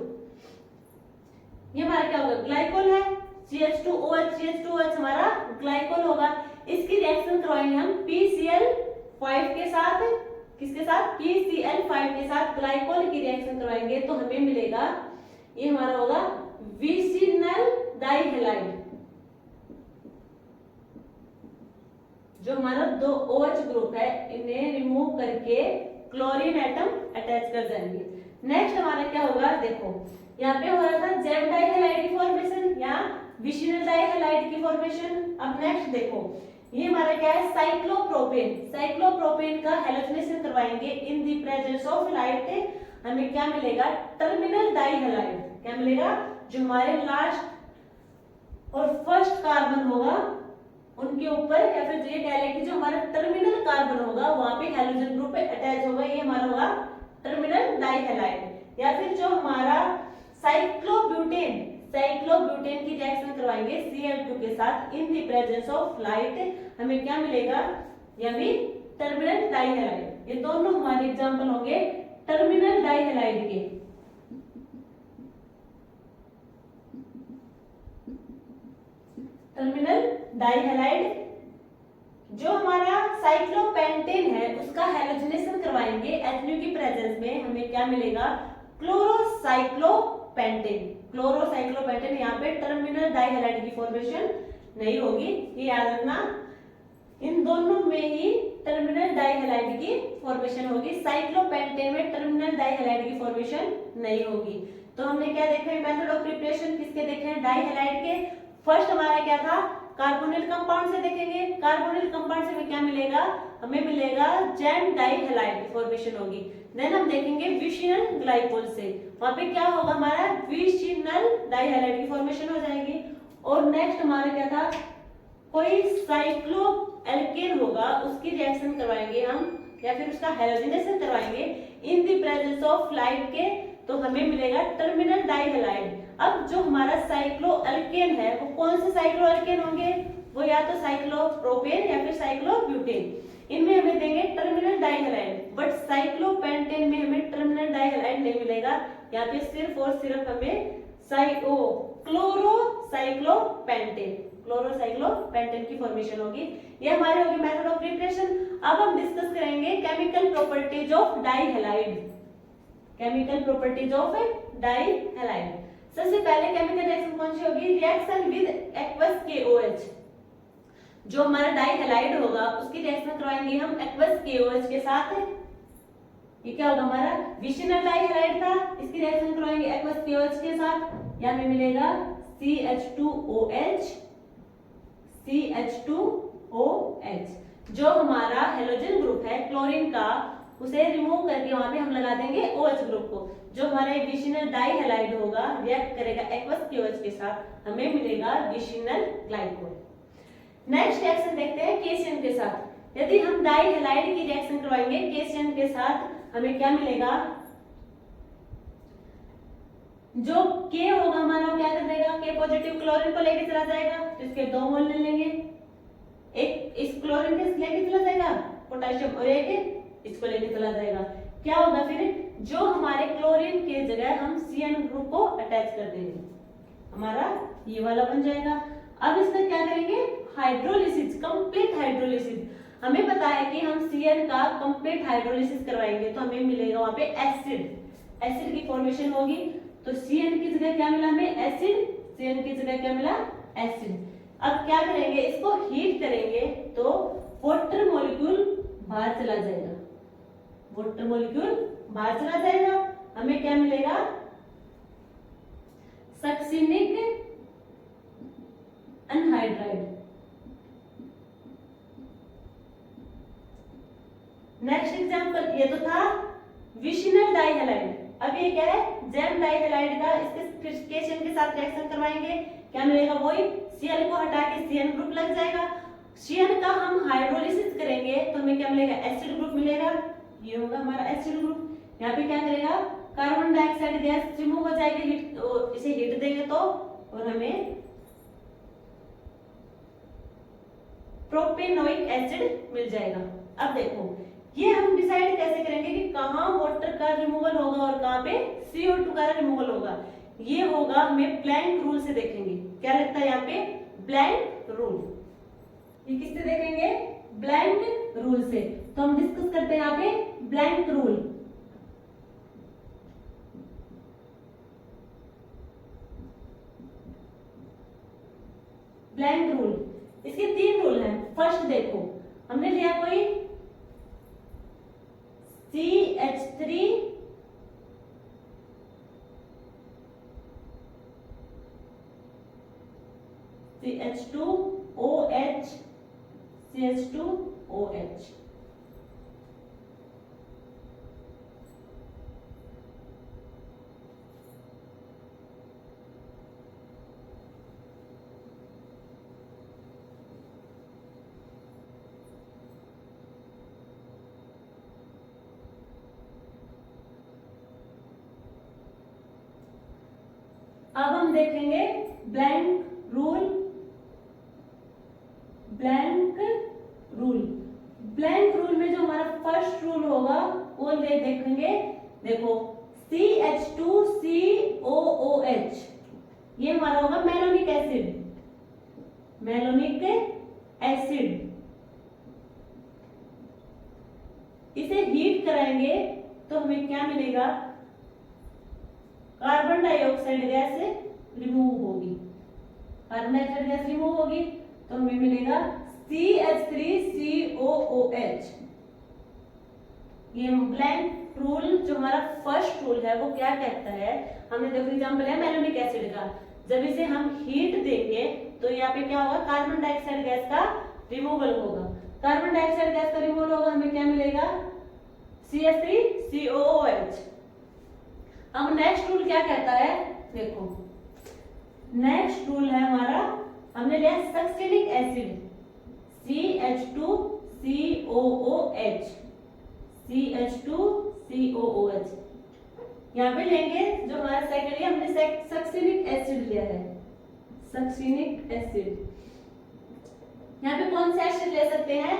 ये हमारा क्या होगा, ग्लाइकोल है, CH2OH, CH2OH हमारा ग्लाइकोल होगा। इसकी रिएक्शन करवाएंगे हम PCl5 के साथ। किसके साथ, PCl5 के साथ ग्लाइकोल की रिएक्शन करवाएंगे तो हमें मिलेगा, ये हमारा होगा विशिनल डाइहैलाइड। जो हमारा दो OH ग्रुप है, इन्हें रिमूव करके क्लोरीन एटम अटैच कर जाएंगे। नेक्स्ट हमारा क्या होगा, देखो यहाँ पे हो रहा था जैम डाइहैलाइड की फॉर्मेशन, यहाँ विशिनल डाइहैलाइड की फॉर्मेशन। अब नेक्स्ट देखो, ये हमारा क्या है, साइक्लोप्रोपेन। साइक्लोप्रोपेन का हैलोजनेशन करवाएंगे in the presence of light. हमें क्या मिलेगा, टर्मिनल डाइहैलाइड। क्या मिलेगा, जो हमारे लास्ट और फर्स्ट कार्बन होगा उनके ऊपर, या फिर ये कह लें कि जो हमारा टर्मिनल कार्बन होगा वहां पे हैलोजन ग्रुप पे अटैच होगा, ये हमारा होगा टर्मिनल डाइहैलाइड। या फिर जो हमारा साइक्लोब्यूटेन, साइक्लोब्यूटेन की रिएक्शन करवाएंगे Cl2 के साथ in the presence of light, हमें क्या मिलेगा, यह भी टर्मिनल डाइहैलाइड। ये दोनों हमारे एग्जांपल होंगे टर्मिनल डाइहैलाइड के। टर्मिनल डाइहैलाइड। जो हमारा साइक्लोपेंटेन है उसका हैलोजनेशन करवाएंगे HNO की प्रेजेंस में, हमें क्या मिलेगा, क्लोरोसाइक्लोपेंटेन। क्लोरोसाइक्लोपेंटेन, यहाँ पे टर्मिनल डाइहैलाइड की फॉर्मेशन नहीं होगी, ये याद रखना। इन दोनों में ही टर्मिनल डाइहैलाइड की फॉर्मेशन होगी, साइक्लोपेंटेन में टर्मिनल डाइहैलाइड की फॉर्मेशन नहीं होगी। तो हमने क्या देखा है, मेथड ऑफ प्रिपरेशन किसके देखे हैं, डाइहैलाइड के। फर्स्ट हमारा क्या था, कार्बोनिल कंपाउंड से देखेंगे। कार्बोनिल कंपाउंड से हमें क्या मिलेगा, हमें मिलेगा जैम डाइहैलाइड की फॉर्मेशन होगी। देन हम देखेंगे विशिनल ग्लाइकोल से, वहां पे क्या होगा, हमारा विशिनल डाइहैलाइड की फॉर्मेशन हो जाएगी। और नेक्स्ट हमारा क्या था, कोई साइक्लोएल्केन होगा, उसकी रिएक्शन करवाएंगे हम, या फिर उसका हैलोजनेशन करवाएंगे in the presence of light के, तो हमें मिलेगा टर्मिनल डाइहैलाइड। अब जो हमारा साइक्लोएल्केन है वो कौन से साइक्लोएल्केन होंगे, वो या तो साइक्लोप्रोपेन या फिर साइक्लोब्यूटेन। इनमें हमें देंगे टर्मिनल डाइहैलाइड, बट साइक्लोपेंटेन में हमें टर्मिनल डाइहैलाइड नहीं मिलेगा। यहाँ पे सिर्फ और सिर्फ हमें क्लोरोसाइक्लोपेंटेन, क्लोरोसाइक्लोपेंटेन की फॉर्मेशन होगी। ये हमारी होगी मेथड ऑफ प्रिपरेशन। अब हम डिस्कस करेंगे chemical properties of dihalide. Chemical properties of dihalide. सबसे पहले केमिकल रिएक्शन कौन सी होगी, रिएक्शन विद एक्वस KOH। जो हमारा डाइहैलाइड होगा उसकी रिएक्शन करवाएंगे हम एक्वस KOH के साथ। ये क्या होगा, हमारा विशिनल डाइहैलाइड था, इसकी रिएक्शन करवाएंगे एक्वस KOH के साथ। यहाँ में मिलेगा CH2OH, CH2OH। जो हमारा हेलोजन ग्रुप है क्लोरीन का, उसे रिमूव करके वहां पे हम लगा देंगे OH ग्रुप को। जो हमारा विशिनल डाइहैलाइड होगा रिएक्ट करेगा एक्वस KOH के साथ, हमें मिलेगा विशिनल ग्लाइकोल। नेक्स्ट रिएक्शन देखते हैं केशियन के साथ। यदि हम डाइहैलाइड की रिएक्शन करवाएंगे केशियन के साथ, हमें क्या मिलेगा? जो K होगा हमारा क्या कर देगा? K पॉजिटिव क्लोरीन को लेके चला जाएगा, तो इसके 2 मोल ले लेंगे। एक इस क्लोरीन के लेके चला जाएगा पोटेशियम, और एक इसको लेके चला जाएगा। क्या होगा फिर? जो हमारे क्लोरीन के जगह हम CN ग्रुप को अटैच कर देंगे, हमारा ये वाला बन जाएगा। अब इसका क्या करेंगे? Hydrolysis, complete hydrolysis. हमें पता है कि हम CN का कंप्लीट हाइड्रोलिसिस करवाएंगे तो हमें मिलेगा वहां पे एसिड, एसिड की फॉर्मेशन होगी। तो CN की जगह क्या मिला हमें? एसिड। CN की जगह क्या मिला? एसिड। अब क्या करेंगे? इसको हीट करेंगे तो वाटर मॉलिक्यूल बाहर चला जाएगा, वाटर मॉलिक्यूल बाहर चला जाएगा। हमें क्या मिलेगा? Succinic anhydride. नेक्स्ट एग्जांपल, ये तो था विशिनल डाइहैलाइड। अब ये क्या है? जेम डाइहैलाइड का इसके केशियन के साथ रिएक्शन करवाएंगे, क्या मिलेगा? वही Cl को हटा के CN ग्रुप लग जाएगा। CN का हम हाइड्रोलिसिस करेंगे तो हमें क्या मिलेगा? एसिड ग्रुप मिलेगा। ये होगा हमारा एसिड ग्रुप। यहाँ पे क्या करेगा? कार्बन डाइऑक्साइड गैस रिमूव हो जाएगी, इसे हीट देंगे तो, और हमें प्रोपेनोइक एसिड मिल जाएगा। अब देखो ये हम डिसाइड कैसे करेंगे कि कहाँ वाटर का रिमूवल होगा और कहाँ पे CO2 का रिमूवल होगा? ये होगा हमें प्लैंक रूल से देखेंगे। क्या लगता है यहाँ पे? Planck rule. ये किससे देखेंगे? प्लैंक रूल से। तो हम डिस्कस करते हैं यहाँ पे प्लैंक रूल। प्लैंक रूल, इसके 3 रूल हैं। फर्स्ट देखो, हमने लिया कोई CH3 CH2OH CH2OH। अब हम देखेंगे blank rule. Blank rule, blank rule में जो हमारा फर्स्ट रूल होगा वो देखेंगे। देखो CH2COOH, ये हमारा होगा मेलोनिक एसिड, मेलोनिक एसिड। इसे हीट कराएंगे तो हमें क्या मिलेगा? कार्बन डाइऑक्साइड गैस रिमूव होगी, कार्बन डाइऑक्साइड गैस रिमूव होगी तो हमें मिलेगा CH3COOH। ये ब्लैंक रूल जो हमारा फर्स्ट रूल है वो क्या कहता है? हमने देखो एग्जांपल है मेलोनिक एसिड का, जब इसे हम हीट देंगे तो यहाँ पे क्या होगा? कार्बन डाइऑक्साइड गैस का रिमूवल होगा। कार्बन डाइऑक्साइड गैस का रिमूवल होगा, हमें क्या मिलेगा? CH3COOH। अब नेक्स्ट रूल क्या कहता है? देखो नेक्स्ट रूल है हमारा, हमने लिया सक्सिनिक एसिड CH2COOH, CH2COOH। यहाँ पे लेंगे जो हमारा सेकंड लिया हमने सक्सिनिक एसिड लिया है, सक्सिनिक एसिड। यहाँ पे कौन सा एसिड ले सकते हैं?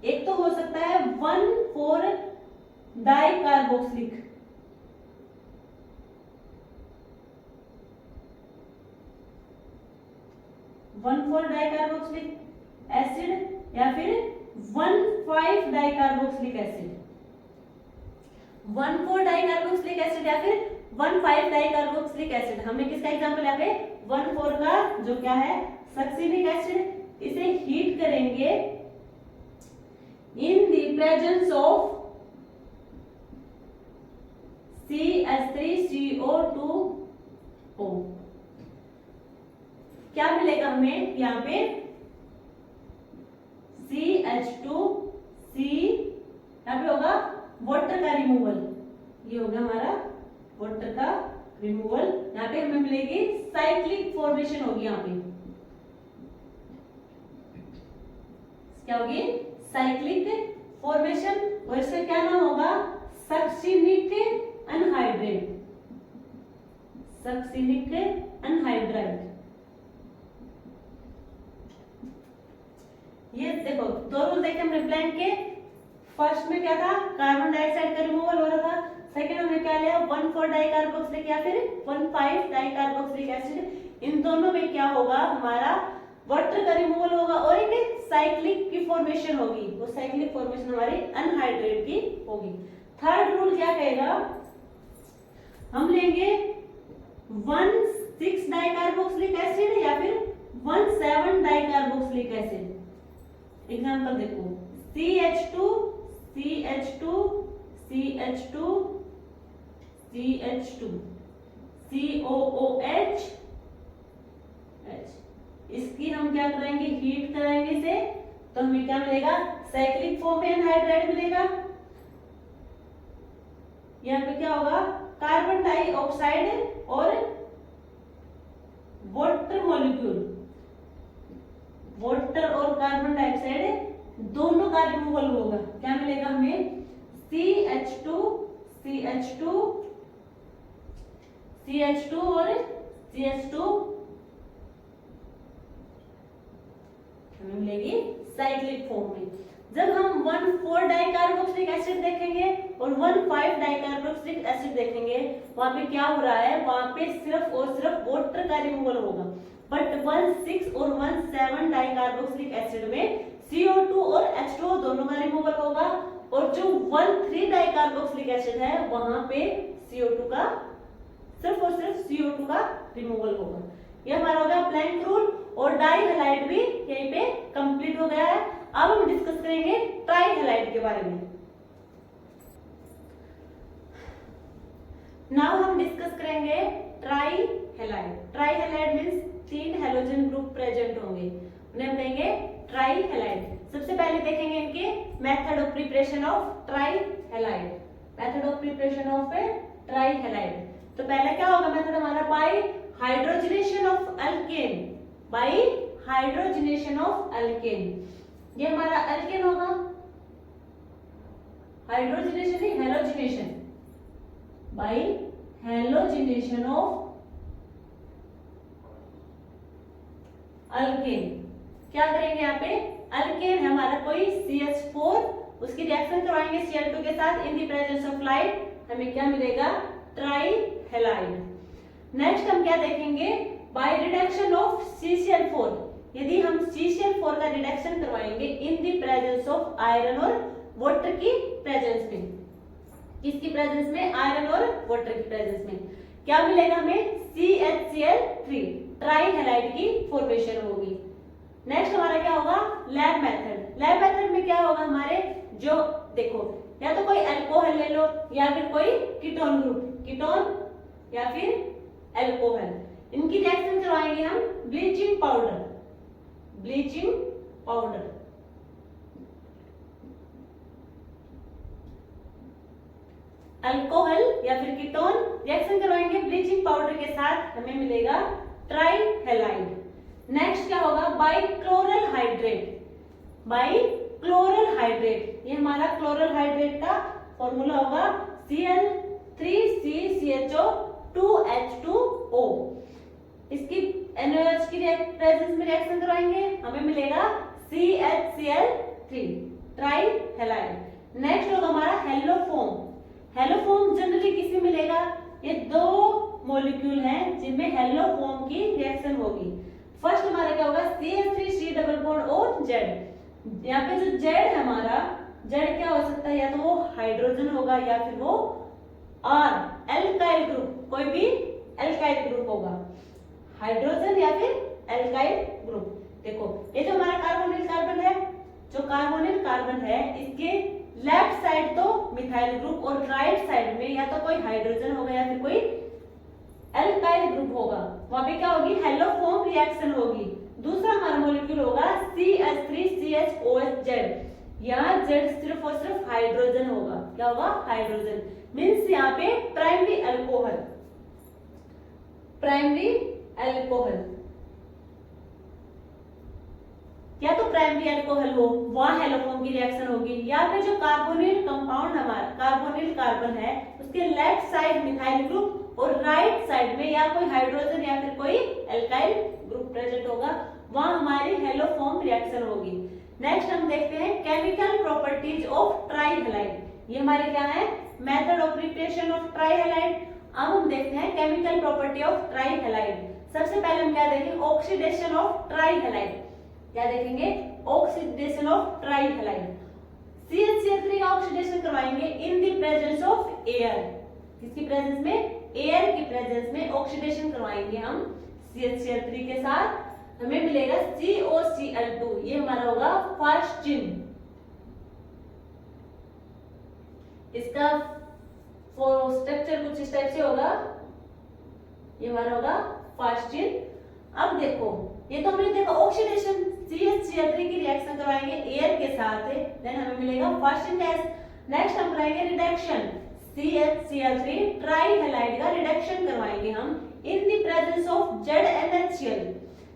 एक तो हो सकता है 1,4-डाइकार्बोक्सिलिक, 1,4-डाइकार्बोक्सिलिक एसिड या फिर 1,5-डाइकार्बोक्सिलिक एसिड, 1,4-डाइकार्बोक्सिलिक एसिड या फिर 1,5-डाइकार्बोक्सिलिक एसिड। हमने किसका एग्जांपल यहाँ पे? 1,4 का जो क्या है? Succinic acid. इसे हीट करेंगे इन द प्रेजेंस ऑफ CH3CO2O। क्या मिलेगा हमें यहाँ पे CH2 C, यहाँ पे होगा वाटर का रिमूवल, ये होगा हमारा वाटर का रिमूवल। यहाँ पे हमें मिलेगी साइक्लिक फॉर्मेशन होगी, यहाँ पे क्या होगी साइक्लिक फॉर्मेशन, और इसका क्या नाम होगा सक्सिनिक अनहाइड्रेट, सक्सिनिक अनहाइड्राइड। ये देखो दो रूल देखे हमने प्लान के, फर्स्ट में क्या था कार्बन डाइऑक्साइड का रिमूवल हो रहा था, सेकंड में क्या लिया 1,4 डाइकार्बोक्सिलिक या फिर 1,5 डाइकार्बोक्सिलिक एसिड। इन दोनों में क्या होगा हमारा वाटर का रिमूवल होगा और एक साइक्लिक की फॉर्मेशन होगी, वो साइक्लिक फॉर्मेशन हमारी अनहाइड्रेट की होगी। थर्ड रूल क्या कहेगा, हम लेंगे 1,6 डाइकार्बोक्सिलिक एसिड या फिर 1,7 डाइकार्बोक्सिलिक एसिड। एग्जांपल देखो CH2 CH2 CH2 CH2 COOH H, इसकी हम क्या करेंगे हीट कराएंगे इसे, तो हमें क्या मिलेगा साइक्लिक फॉर्म में एनहाइड्राइड मिलेगा। यहाँ पे क्या होगा कार्बन डाइऑक्साइड और वाटर मॉलिक्यूल, वाटर और कार्बन डाइऑक्साइड दोनों का रिमूवल होगा, क्या मिलेगा हमें CH2 CH2 CH2 और CH2 हमें मिलेगी साइक्लिक फॉर्म में। जब हम 1,4 डाइकार्बोक्सिलिक एसिड देखेंगे और 1,5 डाइकार्बोक्सिलिक एसिड देखेंगे, वहां पे क्या हो रहा है, वहां पे सिर्फ और सिर्फ वाटर का रिमूवल होगा। बट 1,6 और 1,7 डाइकार्बोक्सिलिक एसिड में CO2 और H2O दोनों का रिमूवल होगा, और जो 1,3 डाइकार्बोक्सिलिक एसिड है वहां पे CO2 का सिर्फ और सिर्फ CO2 का रिमूवल होगा। ये हमारा हो गया प्लैंक रूल, और डाई हैलाइड भी यहीं पे कंप्लीट हो गया है। अब हम डिस्कस करेंगे ट्राई हैलाइड के बारे में। नाउ हम डिस्कस करेंगे try halide. Try halide means 3 halogen group present होंगे, उन्हें हम कहेंगे ट्राई हैलाइड। सबसे पहले देखेंगे इनके method of preparation of trihalide. Method of preparation of trihalide, तो पहले क्या होगा मेथड हमारा by hydrogenation of alkane, by hydrogenation of alkane. ये हमारा अल्केन होगा, हाइड्रोजनेशन नहीं halogenation, by halogenation of alkane. क्या करेंगे यहाँ पे अल्केन है हमारा कोई CH4, उसकी रिएक्शन करवाएंगे Cl2 के साथ in the presence of light, हमें क्या मिलेगा ट्राई हैलाइड। नेक्स्ट हम क्या देखेंगे बाय रिडक्शन ऑफ CCl4, यदि हम CCl4 का रिडक्शन करवाएंगे in the presence of iron और वाटर की प्रेजेंस में, किसकी प्रेजेंस में आयरन और वाटर की प्रेजेंस में, क्या मिलेगा हमें CHCl3, ट्राई हैलाइड की फॉर्मेशन होगी। नेक्स्ट हमारा क्या होगा लैब मेथड। लैब मेथड में क्या होगा हमारे जो देखो या तो कोई अल्कोहल ले लो या फिर कोई कीटोन ग्रुप, कीटोन या फिर अल्कोहल, इनकी रिएक्शन करवाएंगे हम bleaching powder, bleaching powder. Alcohol या फिर कीटोन रिएक्शन करवाएंगे ब्लीचिंग पाउडर के साथ, हमें मिलेगा ट्राई हैलाइड। नेक्स्ट क्या होगा by chloral hydrate, by chloral hydrate, ये हमारा क्लोरल हाइड्रेट का फॉर्मूला होगा Cl3CCHO2H2O। इसकी NaOH की प्रेजेंस में रिएक्शन करवाएंगे, हमें मिलेगा CHCl3, ट्राई हैलाइड। नेक्स्ट होगा हमारा हेलोफोम। हेलोफोम जनरली किसमें मिलेगा, ये 2 मॉलिक्यूल हैं जिनमें हेलोफोम की रिएक्शन होगी। फर्स्ट हमारा क्या होगा CH3C डबल बॉन्ड और Z। यहाँ पे जो Z है हमारा, Z क्या हो सकता है, या तो वो हाइड्रोजन होगा या फिर वो R एल्काइल ग्रुप, कोई भी एल्काइल ग्रुप होगा, हाइड्रोजन या फिर एल्काइल ग्रुप। देखो ये जो हमारा कार्बोनिल कार्बन है, जो कार्बोनिल कार्बन है इसके लेफ्ट साइड तो मिथाइल ग्रुप और राइट साइड में या तो कोई हाइड्रोजन होगा या फिर कोई अल्काइल ग्रुप होगा, वहां पे क्या होगी, हेलोफॉर्म रिएक्शन होगी। दूसरा हमारा मॉलिक्यूल होगा CH3CHOHZ, यहाँ Z सिर्फ और सिर्फ हाइड्रोजन होगा, क्या होगा, हाइड्रोजन, मींस यहाँ पे प्राइमरी अल्कोहल, प्राइमरी अल्कोहल, या तो प्राइमरी अल्कोहल हो, वहां हेलोफॉर्म की रिएक्शन होगी, या फिर जो कार्बोनिल कंपाउंड हमारा कार्बोनिल कार्बन है उसके लेफ्ट साइड मिथाइल ग्रुप और राइट साइड में या कोई हाइड्रोजन या फिर कोई एल्काइल ग्रुप प्रेजेंट होगा, वहां हमारी हेलोफॉर्म रिएक्शन होगी। नेक्स्ट हम देखते हैं केमिकल प्रॉपर्टीज ऑफ ट्राइहैलाइड, ये हमारे क्या है, method of preparation of trihalide. अब हम देखते हैं केमिकल प्रॉपर्टी ऑफ ट्राइहैलाइड। सबसे पहले हम क्या देखेंगे, ऑक्सीडेशन ऑफ ट्राइहैलाइड, क्या देखेंगे, ऑक्सीडेशन ऑफ ट्राइहैलाइड। CH3 का ऑक्सीडेशन करवाएंगे in the presence of air, किसकी प्रेजेंस में, एयर की प्रेजेंस में ऑक्सीडेशन करवाएंगे हम CH3 के साथ, हमें मिलेगा COCl2, ये हमारा होगा फर्स्ट चिन्ह, इसका स्ट्रक्चर कुछ इस टाइप से होगा, ये हमारा होगा फर्स्ट चिन्ह। अब देखो ये तो हमने देखा ऑक्सीडेशन, CH3 की रिएक्शन करवाएंगे एयर के साथ, देन हमें मिलेगा फर्स्ट चिन्ह गैस। नेक्स्ट हम कराएंगे रिडक्शन, CH3 ट्राइहैलाइड का रिडक्शन करवाएंगे हम इन द प्रेजेंस ऑफ ZnHCl।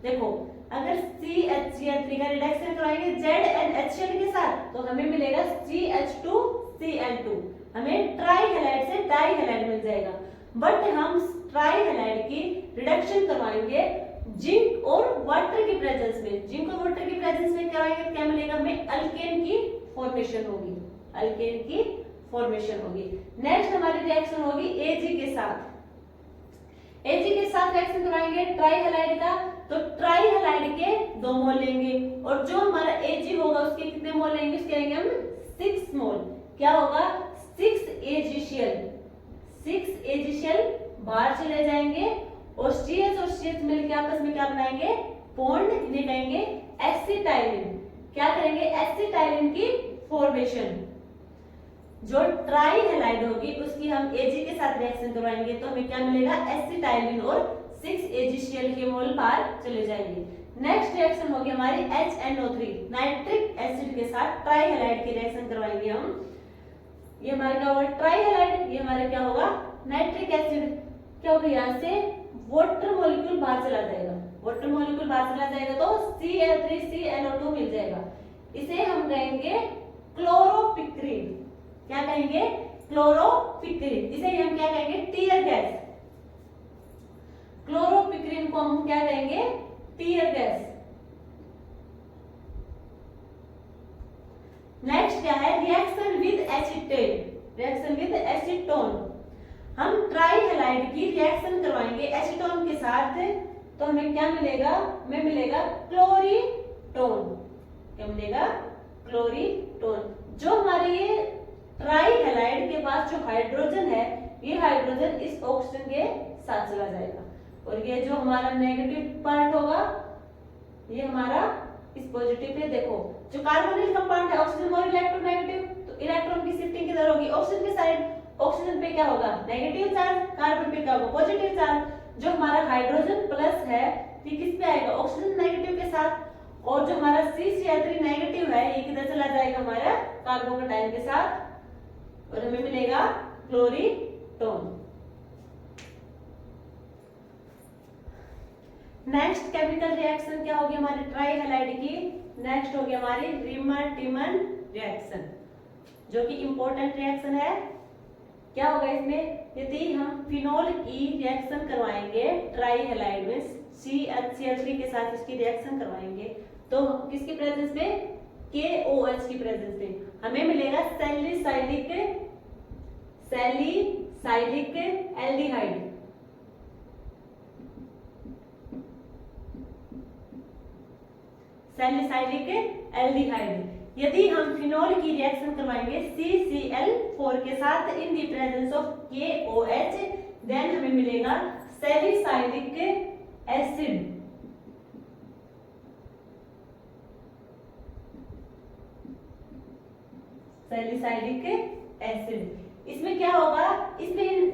देखो अगर CH3 का रिडक्शन करवाएंगे ZnHCl के साथ तो हमें मिलेगा CH2Cl2, हमें ट्राइहैलाइड से डाइहैलाइड मिल जाएगा। बट हम ट्राइहैलाइड की रिडक्शन करवाएंगे जिंक और वाटर की प्रेजेंस में, जिंक और वाटर की प्रेजेंस में कराएंगे तो क्या मिलेगा, हमें अल्केन की फॉर्मेशन होगी, अल्केन की फॉर्मेशन होगी। नेक्स्ट हमारी रिएक्शन होगी Ag के साथ, Ag के साथ रिएक्शन कराएंगे ट्राइहैलाइड का, तो ट्राइहैलाइड के 2 मोल लेंगे और जो हमारा Ag होगा उसके कितने मोल लेंगे, उसके लेंगे हम 6 मोल, क्या होगा 6 AgCl बाहर चले जाएंगे और CH और CH मिलकर आपस में क्या बनाएंगे, बॉन्ड, इन्हें कहेंगे एसिटाइलिन, क्या करेंगे, एसिटाइलिन की फॉर्मेशन। जो ट्राइहैलाइड होगी उसकी हम Ag के साथ रिएक्शन करवाएंगे तो हमें क्या मिलेगा, एसिटाइलिन और 6 AgCl के मोल बाहर चले जाएंगे। नेक्स्ट रिएक्शन होगी हमारी HNO3 नाइट्रिक एसिड के साथ ट्राइहैलाइड की रिएक्शन करवाएंगे हम, ये हमारा क्या होगा, ट्राइहैलाइड, ये हमारा क्या होगा, नाइट्रिक एसिड, क्या होगा, यहाँ से वाटर मॉलिक्यूल बाहर चला जाएगा, वाटर मॉलिक्यूल बाहर चला जाएगा तो Cl3CnO2 मिल जाएगा, इसे हम कहेंगे क्लोरोपिक्रीन, क्या कहेंगे, क्लोरोपिक्रीन, इसे हम क्या कहेंगे, टीयर गैस, क्लोरोपिक्रीन को हम क्या कहेंगे, टीयर गैस। नेक्स्ट क्या है, reaction with acetate, reaction with acetone, हम ट्राइहैलाइड की रिएक्शन करवाएंगे एसीटोन के साथ तो हमें क्या मिलेगा, हमें मिलेगा क्लोरीटोन, क्या मिलेगा, क्लोरीटोन। जो हमारे ये ट्राइहैलाइड के पास जो हाइड्रोजन है, ये हाइड्रोजन इस ऑक्सीजन के साथ चला जाएगा और ये जो हमारा नेगेटिव पार्ट होगा ये हमारा इस पॉजिटिव पे, देखो जो कार्बोनिल कंपाउंड है ऑक्सीजन मोर इलेक्ट्रोनेगेटिव, तो इलेक्ट्रॉन की शिफ्टिंग किधर होगी, ऑक्सीजन के साइड, ऑक्सीजन पे क्या होगा, नेगेटिव चार्ज, कार्बन पे क्या होगा, पॉजिटिव चार्ज। जो हमारा हाइड्रोजन प्लस है ये किस पे आएगा, ऑक्सीजन नेगेटिव के साथ, और जो हमारा CCl3 नेगेटिव है ये किधर चला जाएगा, हमारा कार्बोकेटाइन के साथ और हमें मिलेगा क्लोरीटोन। नेक्स्ट केमिकल रिएक्शन क्या होगी हमारे ट्राइहैलाइड की, नेक्स्ट होगी हमारी रीमर-टिमन रिएक्शन, जो कि इंपॉर्टेंट रिएक्शन है। क्या होगा इसमें, यदि हम फिनोल की रिएक्शन करवाएंगे ट्राइहैलाइड में CH3 के साथ इसकी रिएक्शन करवाएंगे तो किसकी प्रेजेंस में, KOH की प्रेजेंस में हमें मिलेगा सैलिसाइलिक एल्डिहाइड, सैलिसाइलिक एल्डिहाइड। यदि हम फिनोल की रिएक्शन करवाएंगे CCl4 के साथ in the presence of KOH, then हमें मिलेगा सैलिसाइलिक एसिड, सैलिसाइलिक एसिड। इसमें क्या होगा, इसमें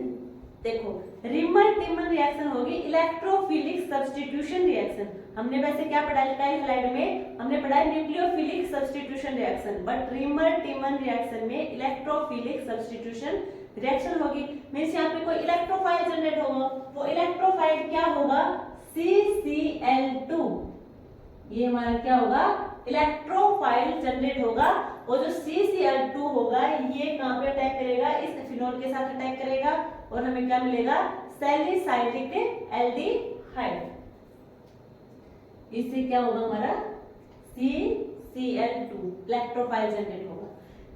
देखो रिमर टीमन रिएक्शन होगी इलेक्ट्रोफिलिक सब्स्टिट्यूशन रिएक्शन। हमने वैसे क्या पढ़ा अल्काइल हैलाइड में, हमने पढ़ा nucleophilic substitution reaction, but reamer टीमन reaction में इलेक्ट्रोफिलिक सब्स्टिट्यूशन रिएक्शन होगी। मींस यहाँ पे कोई इलेक्ट्रोफाइल जनरेट होगा, वो इलेक्ट्रोफाइल क्या होगा, CCl2। ये हमारा क्या होगा, इलेक्ट्रोफाइल जनरेट होगा। और जो CCl2 होगा ये कहां पे अटैक करेगा, इस फिनोल के साथ अटैक करेगा और हमें क्या मिलेगा, सैलिसाइलिक एल्डिहाइड। इससे क्या होगा हमारा CCl2 इलेक्ट्रोफाइल जनरेट होगा।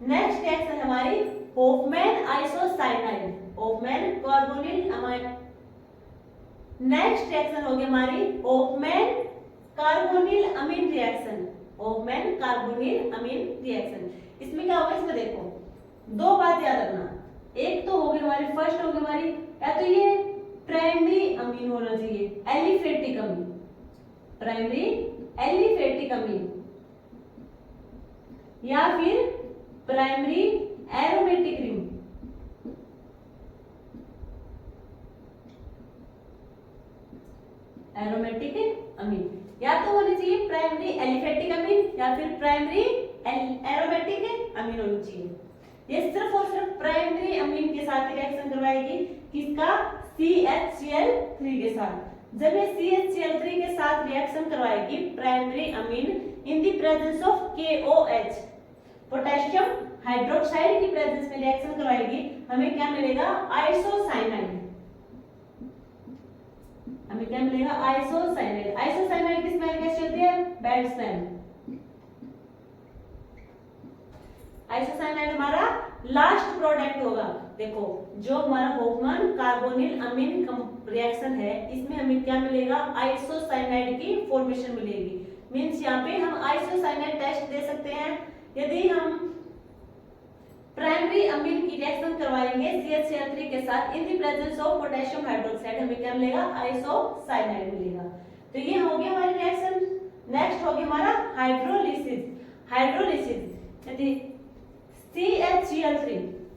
नेक्स्ट रिएक्शन हमारी Hofmann isocyanide, Hofmann carbonyl amide. Next reaction होगी हमारी होफमैन कार्बोनिल अमीन रिएक्शन, होफमैन कार्बोनिल अमीन रिएक्शन। इसमें क्या होगा, इसमें देखो दो बात याद रखना, एक तो होगी हमारी फर्स्ट होगी हमारी या तो ये प्राइमरी अमीन होना चाहिए, एलिफेटिक अमीन, प्राइमरी एलिफेटिक अमीन, या फिर प्राइमरी एरोमेटिक रिंग। एरोमेटिक अमीन या तो होनी चाहिए प्राइमरी एलिफेटिक अमीन या फिर प्राइमरी एरोमेटिक अमीन होनी चाहिए। ये सिर्फ और सिर्फ प्राइमरी अमीन के साथ रिएक्शन करवाएगी, किसका, CHCl3 के साथ। जब ये CHCl3 के साथ रिएक्शन करवाएगी primary amine in the presence of KOH, potassium hydroxide की प्रेजेंस में रिएक्शन करवाएगी, हमें क्या मिलेगा, आइसोसाइनाइड। हमें क्या मिलेगा, आइसोसाइनाइड। आइसोसाइनाइड की स्मेल कैसी होती है, बैड स्मेल। आइसोसाइनाइड हमारा लास्ट प्रोडक्ट होगा। देखो जो हमारा होफमैन कार्बोनिल अमीन रिएक्शन है, इसमें हमें क्या मिलेगा, आइसोसाइनाइड की फॉर्मेशन मिलेगी। मींस यहाँ पे हम आइसोसाइनाइड टेस्ट दे सकते हैं। यदि हम प्राइमरी अमीन की रिएक्शन करवाएंगे CHCl3 के साथ in the presence of potassium hydroxide, हमें क्या मिलेगा, आइसोसाइनाइड मिलेगा। तो ये हो गया हमारी रिएक्शन। नेक्स्ट हो गया हमारा हाइड्रोलिसिस। हाइड्रोलिसिस यदि CHCl3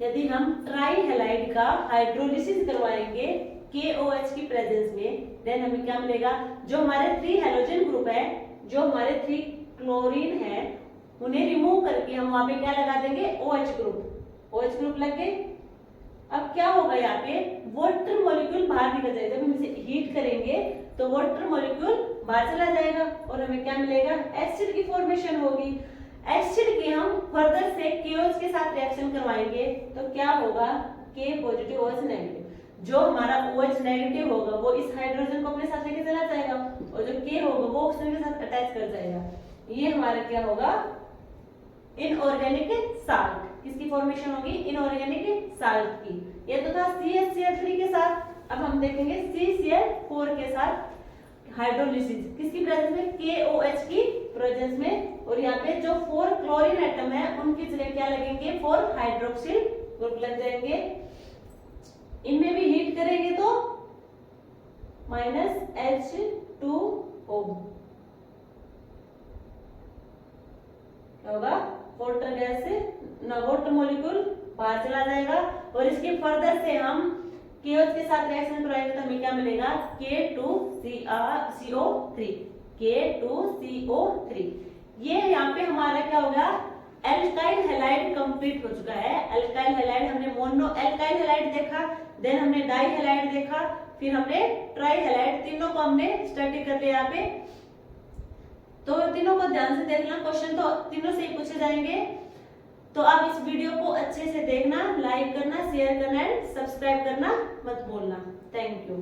यदि हम ट्राई हैलाइड का हाइड्रोलिसिस करवाएंगे KOH की प्रेजेंस में, देन हमें क्या मिलेगा, जो हमारे 3 हैलोजन ग्रुप है, जो हमारे 3 क्लोरीन है, उन्हें रिमूव करके हम वहां पे क्या लगा देंगे, OH ग्रुप लग गए। अब क्या होगा, यहाँ पे वाटर मॉलिक्यूल बाहर निकल जाएगा। जब हम इसे हीट करेंगे तो वाटर मॉलिक्यूल बाहर चला जाएगा और हमें क्या मिलेगा, एसिड की फॉर्मेशन होगी। एसिड की हम फर्दर से KOH के साथ रिएक्शन करवाएंगे तो क्या होगा, K पॉजिटिव OH नेगेटिव। जो हमारा OH नेगेटिव होगा वो इस हाइड्रोजन को अपने साथ लेके चला जाएगा और जो K होगा वो ऑक्सीजन के साथ अटैच कर जाएगा। ये हमारा क्या होगा, इनऑर्गेनिक साल्ट। किसकी फॉर्मेशन होगी, इनऑर्गेनिक साल्ट की। ये तो था CHCl3 के साथ। अब हम देखेंगे CCl4 के साथ हाइड्रोलिसिस, किसकी प्रेजेंस में, KOH की प्रेजेंस में। और यहाँ पे जो 4 क्लोरीन एटम है उनकी जगह क्या लगेंगे, 4 हाइड्रोक्सिल ग्रुप लग जाएंगे। इनमें भी हीट करेंगे तो -H2O क्या होगा, वाटर गैस से ना वाटर मॉलिक्यूल बाहर चला जाएगा और इसके फर्दर से हम KOH के साथ रिएक्शन कराएंगे तो हमें क्या मिलेगा, K2CO3। K2CO3 ये यहाँ पे हमारा क्या होगा, एल्काइल हैलाइड कंप्लीट हो चुका है। एल्काइल हैलाइड हमने मोनो एल्काइल हैलाइड देखा, देन हमने डाई हैलाइड देखा, फिर हमने ट्राई हैलाइड, तीनों को हमने स्टडी कर लिया यहाँ पे। तो तीनों को ध्यान से देखना, क्वेश्चन तो तीनों से ही पूछे जाएंगे। तो आप इस वीडियो को अच्छे से देखना, लाइक करना, शेयर करना एंड सब्सक्राइब करना मत भूलना। Thank you.